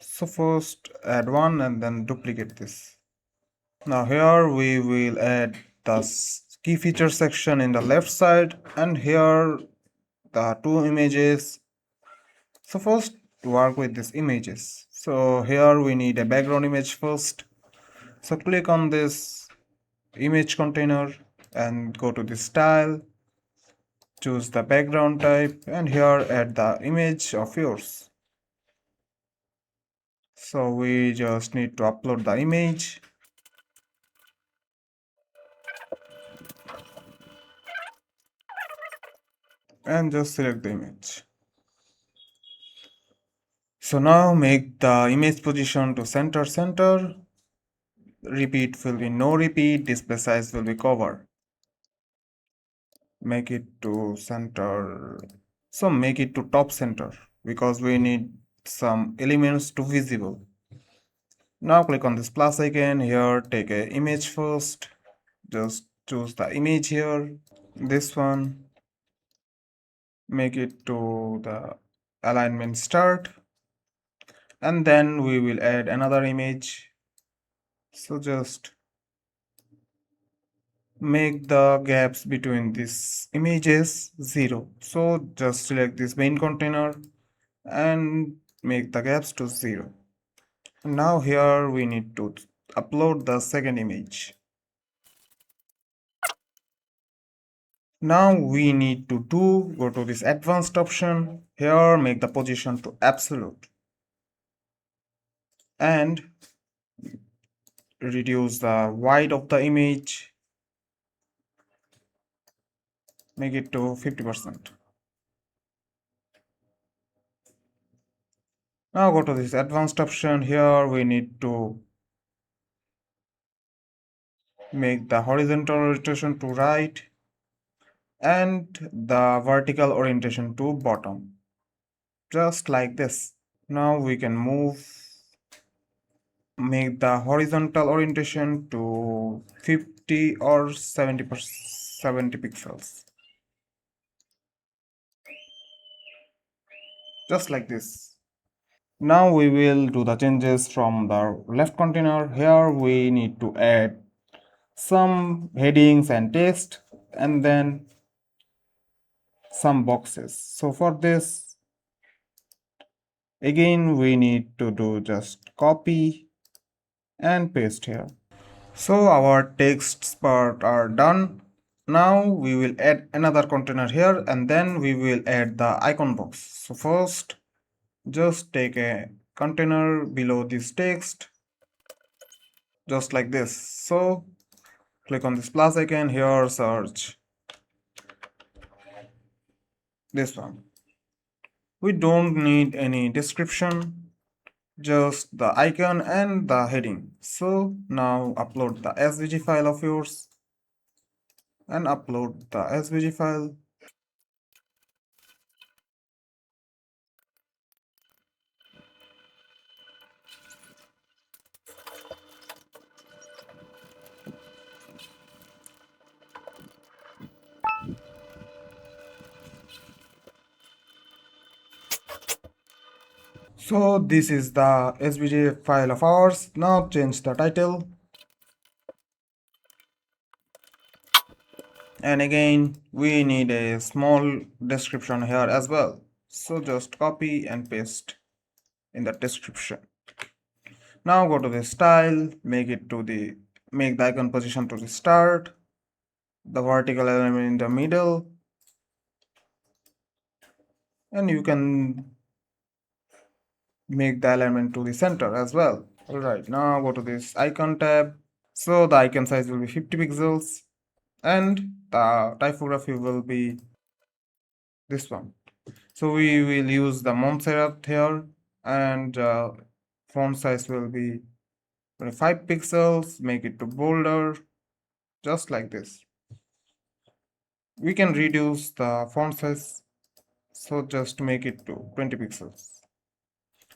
So first add one and then duplicate this. Now here we will add the key feature section in the left side, and here the two images. So first work with these images. So here we need a background image first. So click on this image container and go to the style, choose the background type, and here add the image of yours. So we just need to upload the image. And just select the image. So now make the image position to center. Repeat will be no repeat, display size will be cover. Make it to center. So make it to top center because we need some elements to visible. Now click on this plus icon here, take a image first. Just choose the image here, this one. Make it to the alignment start. And then we will add another image. So just make the gaps between these images 0. So just select this main container and make the gaps to 0. Now here we need to upload the second image. Now we need to go to this advanced option. Here make the position to absolute and reduce the width of the image. Make it to 50%. Now go to this advanced option. Here we need to make the horizontal rotation to right and the vertical orientation to bottom, just like this. Now we can make the horizontal orientation to 50 or 70 pixels, just like this. Now we will do the changes from the left container. Here we need to add some headings and text and then some boxes. So for this, again we need to do just copy and paste here. So our texts part are done. Now we will add another container here and then we will add the icon box. So first just take a container below this text, just like this. So click on this plus icon here, search this one. We don't need any description, just the icon and the heading. So now upload the SVG file of yours and upload the SVG file. So this is the SVG file of ours. Now change the title. And again, we need a small description here as well. So just copy and paste in the description. Now go to the style, make the icon position to the start, the vertical element in the middle, and you can make the element to the center as well. Alright, now go to this icon tab. So the icon size will be 50 pixels and the typography will be this one. So we will use the Montserrat here and font size will be 5 pixels, make it to bolder just like this. We can reduce the font size, so just make it to 20 pixels.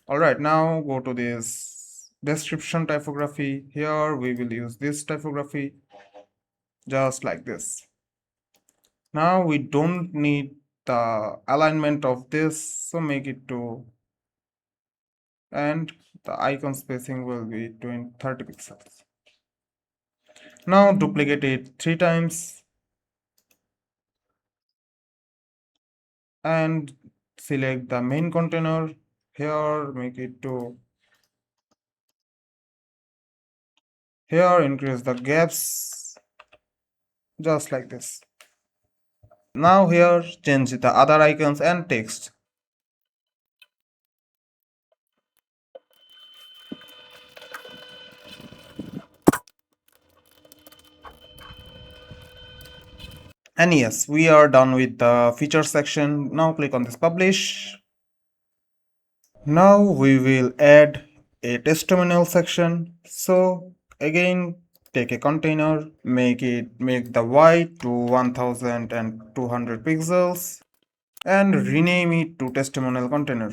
Alright, now go to this description typography. Here we will use this typography, just like this. Now we don't need the alignment of this, so make it to, and the icon spacing will be 30 pixels. Now duplicate it 3 times and select the main container. Here make it to, here increase the gaps, just like this. Now here change the other icons and text. And yes, we are done with the feature section. Now click on this publish. Now we will add a testimonial section. So again, take a container, make the white to 1200 pixels and rename it to testimonial container.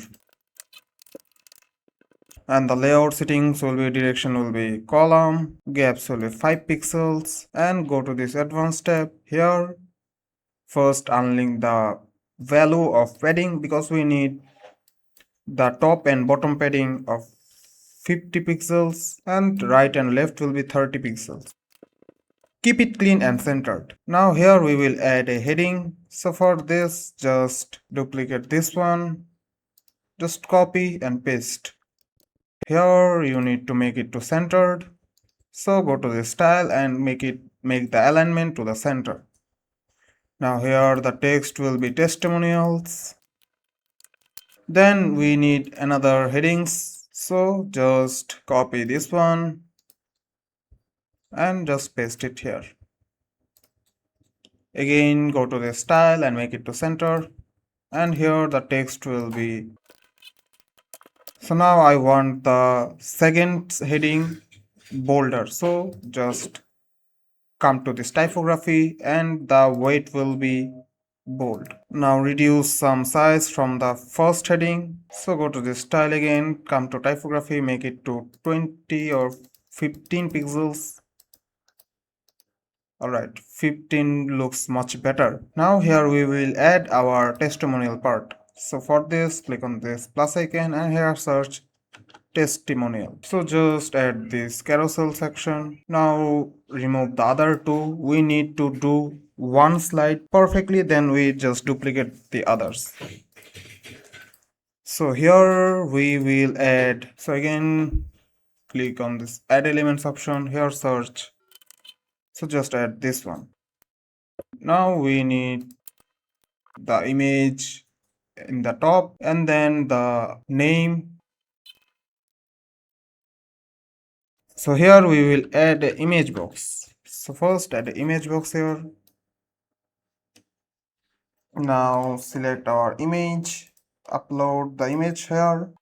And the layout settings will be, direction will be column, gaps will be 5 pixels, and go to this advanced tab. Here first unlink the value of padding because we need the top and bottom padding of 50 pixels and right and left will be 30 pixels. Keep it clean and centered. Now here we will add a heading. So for this, just duplicate this one, just copy and paste. Here you need to make it to centered. So go to the style and make the alignment to the center. Now here the text will be testimonials. Then we need another headings. So just copy this one and just paste it here. Again go to the style and make it to center. And here the text will be. So now I want the second heading bolder. So just come to this typography and the weight will be bold. Now reduce some size from the first heading. So go to this style again, come to typography, make it to 20 or 15 pixels. Alright, 15 looks much better. Now here we will add our testimonial part. So for this, click on this plus icon and here search testimonial. So just add this carousel section. Now remove the other two. We need to do one slide perfectly, then we just duplicate the others. So here we will add, so again click on this add elements option, here search, so just add this one. Now we need the image in the top and then the name. So here we will add an image box. So first add an image box here. Now select our image, upload the image here.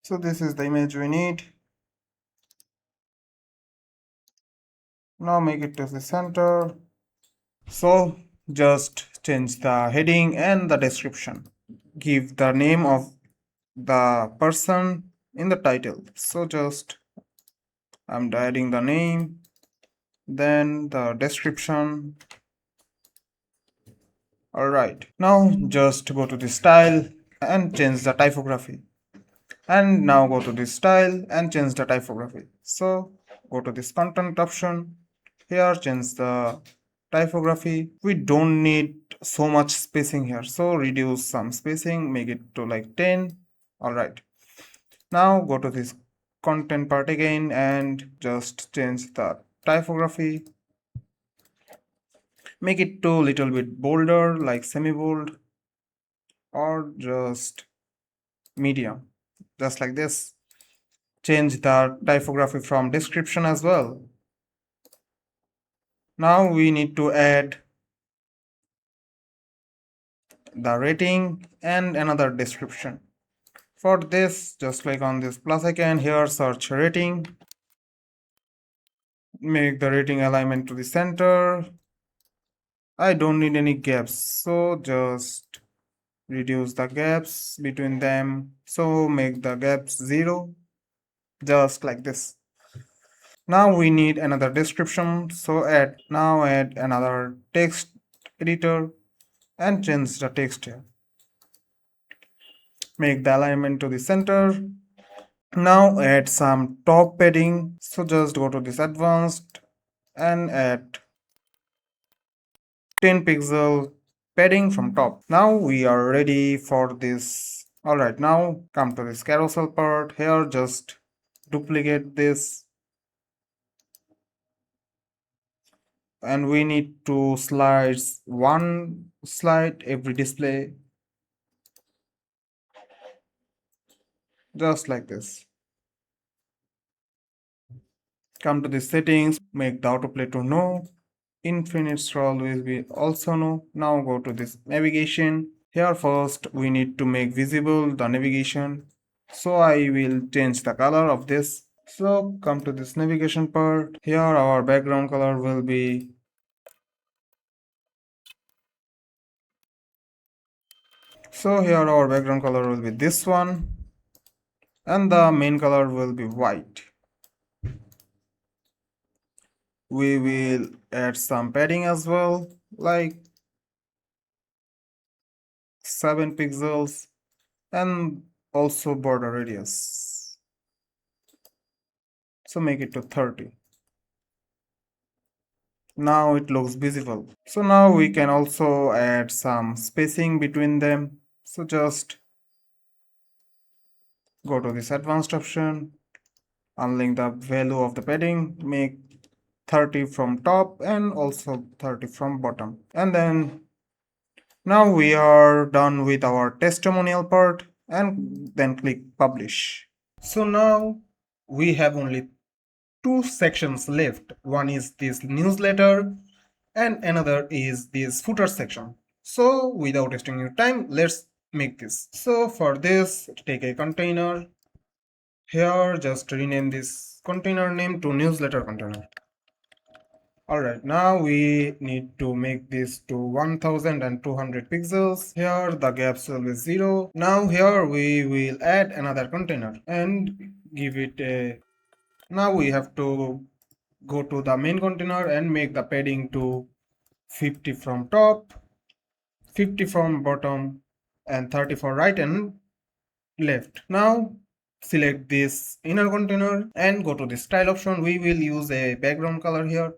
So this is the image we need. Now make it to the center. So just change the heading and the description. Give the name of the person in the title. So just I'm adding the name, then the description. Alright, now just go to the style and change the typography. And now go to this style and change the typography. So go to this content option. Here change the typography. We don't need so much spacing here. So reduce some spacing, make it to like 10. Alright. Now go to this content part again and just change the typography. Make it to little bit bolder, like semi-bold or just medium, just like this. Change the typography from description as well. Now we need to add the rating and another description. For this, just click on this plus icon here, search rating. Make the rating alignment to the center. I don't need any gaps, so just reduce the gaps between them. So make the gaps 0, just like this. Now we need another description, so add another text editor and change the text here. Make the alignment to the center. Now add some top padding, so just go to this advanced and add 10 pixel padding from top. Now we are ready for this. Alright, now come to this carousel part. Here just duplicate this, and we need to slice one slide every display, just like this. Come to the settings, make the autoplay to no. Infinite scroll will be also no. Now go to this navigation. Here first we need to make visible the navigation. So I will change the color of this. So come to this navigation part. Here our background color will be this one, and the main color will be white. We will add some padding as well, like 7 pixels, and also border radius. So make it to 30. Now it looks visible. So now we can also add some spacing between them. So just go to this advanced option, unlink the value of the padding, make 30 from top and also 30 from bottom. And then now we are done with our testimonial part, and then click publish. So now we have only two sections left. One is this newsletter and another is this footer section. So without wasting your time, let's make this. So for this, take a container. Here just rename this container name to newsletter container. Alright, now we need to make this to 1200 pixels. Here the gaps will be 0. Now here we will add another container and give it a... Now we have to go to the main container and make the padding to 50 from top, 50 from bottom, and 30 for right and left. Now select this inner container and go to the style option. We will use a background color here.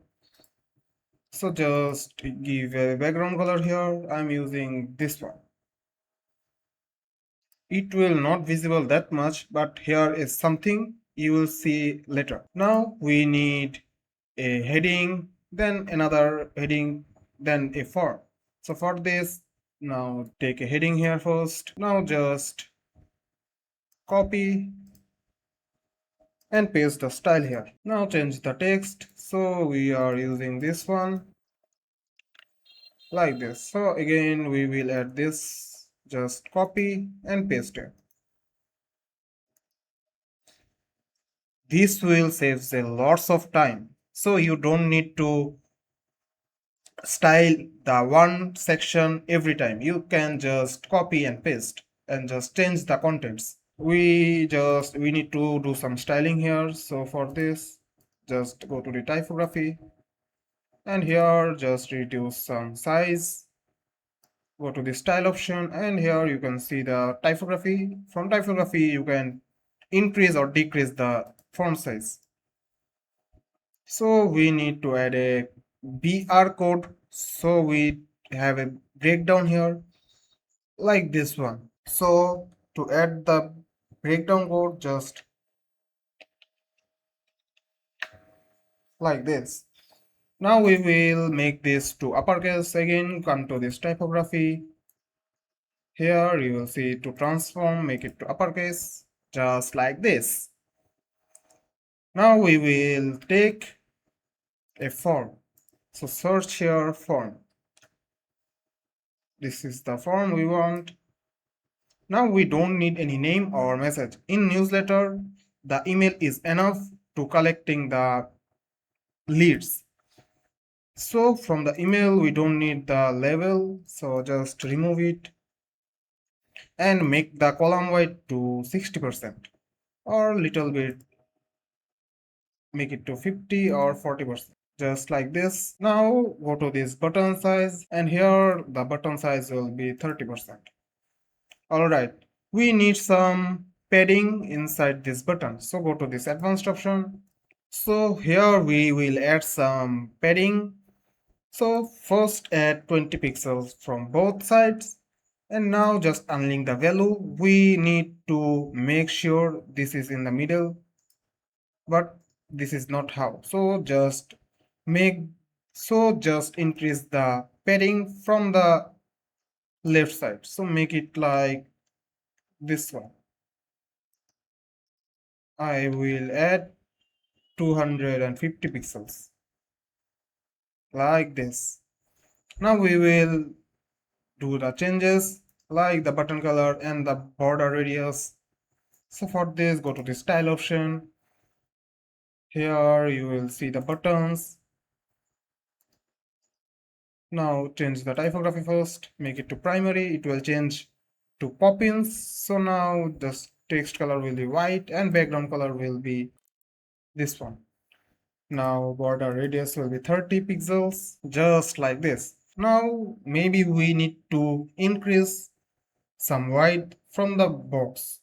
So just give a background color here. I'm using this one. It will not visible that much, but here is something you will see later. Now we need a heading, then another heading, then a form. So for this, now take a heading here first. Now just copy and paste the style here. Now change the text. So we are using this one, like this. So again we will add this, just copy and paste it. This will save a lots of time, so you don't need to style the one section every time. You can just copy and paste and just change the contents. We need to do some styling here. So for this, just go to the typography and here just reduce some size. Go to the style option and here you can see the typography. From typography you can increase or decrease the font size. So we need to add a BR code. So we have a breakdown here like this one. So to add the breakdown code, just like this. Now we will make this to uppercase. Again, come to this typography. Here you will see to transform, make it to uppercase, just like this. Now we will take a form. So search here form. This is the form we want. Now we don't need any name or message. In newsletter, the email is enough to collecting the leads. So from the email we don't need the label, so just remove it and make the column weight to 60% or little bit, make it to 50 or 40%, just like this. Now go to this button size, and here the button size will be 30%. Alright, we need some padding inside this button, so go to this advanced option. So here we will add some padding. So first add 20 pixels from both sides, and now just unlink the value. We need to make sure this is in the middle, but this is not how. So make just increase the padding from the left side. So make it like this one. I will add 250 pixels like this. Now we will do the changes like the button color and the border radius. So for this, go to the style option. Here you will see the buttons. Now change the typography first, make it to primary. It will change to pop-ins. So now the text color will be white and background color will be this one. Now border radius will be 30 pixels, just like this. Now maybe we need to increase some white from the box.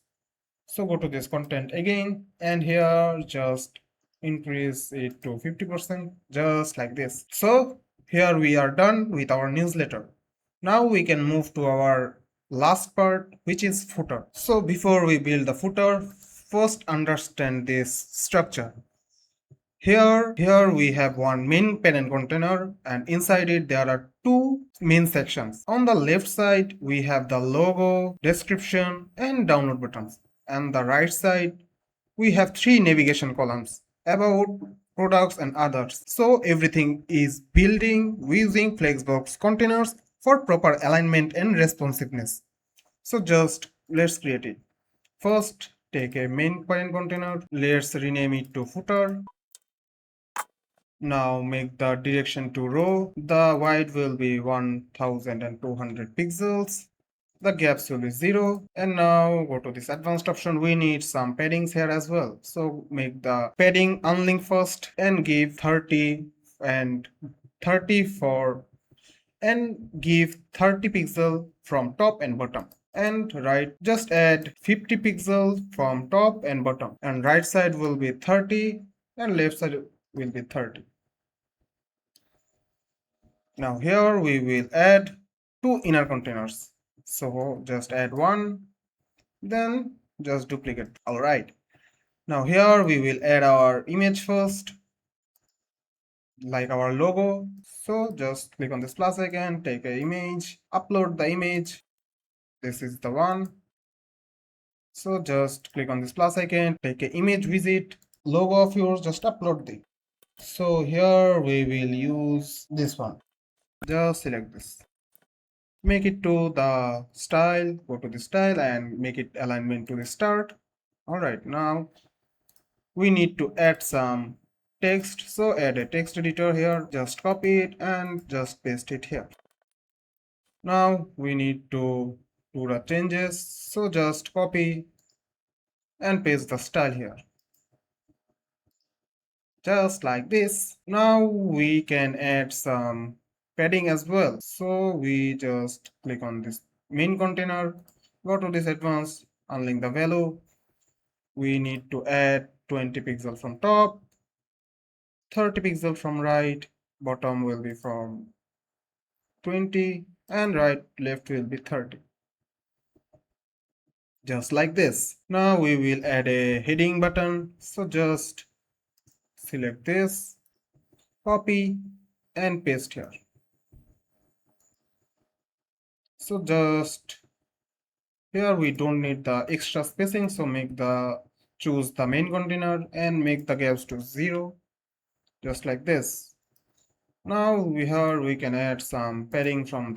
So go to this content again, and here just increase it to 50%, just like this. So here we are done with our newsletter. Now we can move to our last part, which is footer. So before we build the footer, first understand this structure. Here we have one main parent container, and inside it there are two main sections. On the left side we have the logo, description and download buttons. And the right side we have three navigation columns: about, products and others. So everything is building using flexbox containers for proper alignment and responsiveness. So just let's create it. First take a main parent container, let's rename it to footer. Now make the direction to row. The width will be 1200 pixels. The gaps will be 0. And now go to this advanced option. We need some paddings here as well. So make the padding unlink first and give 30 and 30 for, and give 30 pixel from top and bottom. And right, just add 50 pixels from top and bottom. And right side will be 30 and left side will be 30. Now here we will add two inner containers. So just add one, then just duplicate. Alright. Now here we will add our image first, like our logo. So just click on this plus icon, take an image, upload the image. This is the one. So just click on this plus icon, take an image widget, logo of yours, just upload it. So here we will use this one. Just select this. Make it to the style, go to the style and make it alignment to the start. Alright, now we need to add some text. So add a text editor here, just copy it and just paste it here. Now we need to do the changes. So just copy and paste the style here. Just like this. Now we can add some padding as well. So we just click on this main container, go to this advanced, unlink the value. We need to add 20 pixel from top, 30 pixel from right, bottom will be from 20 and right left will be 30. Just like this. Now we will add a heading button. So just select this, copy and paste here. So just here we don't need the extra spacing, so choose the main container and make the gaps to 0, just like this. Now here we can add some padding from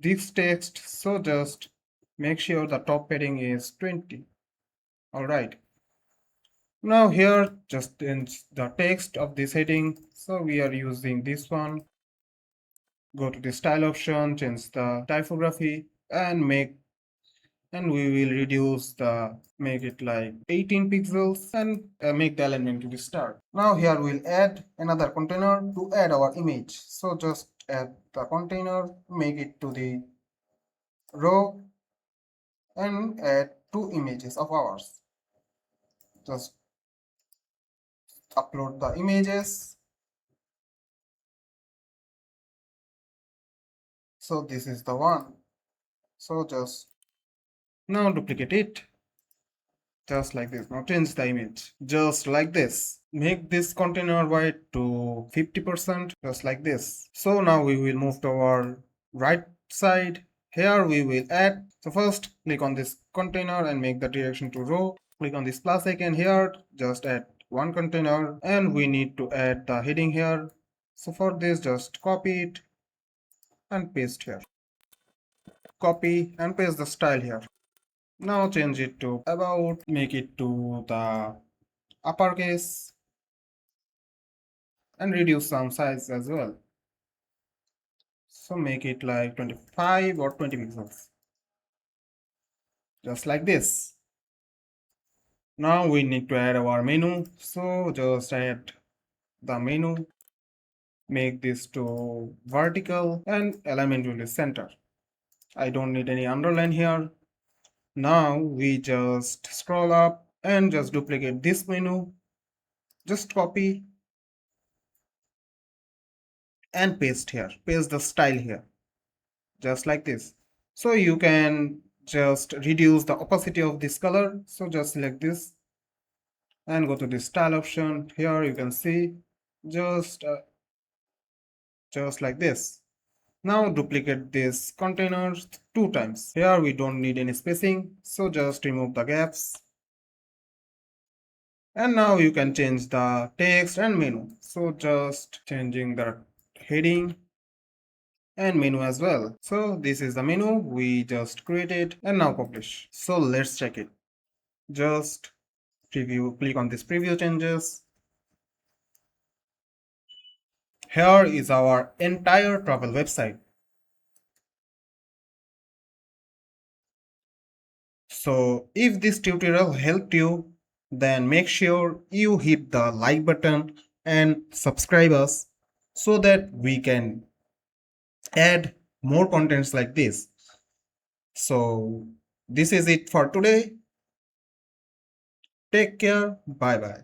this text, so just make sure the top padding is 20. Alright. Now here just change the text of this heading. So we are using this one. Go to the style option, change the typography and we will reduce the make it like 18 pixels and make the alignment to the start. Now here we'll add another container to add our image. So just add the container, make it to the row and add two images of ours. Just upload the images. So this is the one. So just now duplicate it just like this. Now change the image just like this. Make this container white to 50% just like this. So now we will move to our right side. Here we will add. So first click on this container and make the direction to row. Click on this plus icon here. Just add one container and we need to add the heading here. So for this just copy it and paste here. Copy and paste the style here. Now change it to about, make it to the uppercase and reduce some size as well. So make it like 25 or 20 pixels. Just like this. Now we need to add our menu. So just add the menu. Make this to vertical and alignment will be center. I don't need any underline here. Now we just scroll up and just duplicate this menu. Just copy and paste here. Paste the style here. Just like this. So you can just reduce the opacity of this color. So just select this and go to the style option. Here you can see just like this. Now duplicate this containers two times. Here we don't need any spacing, so just remove the gaps. And now you can change the text and menu. So just changing the heading and menu as well. So this is the menu we just created and now publish. So let's check it. Just preview, click on this preview changes. Here is our entire travel website. So if this tutorial helped you, then make sure you hit the like button and subscribe us so that we can add more contents like this. So this is it for today. Take care. Bye bye.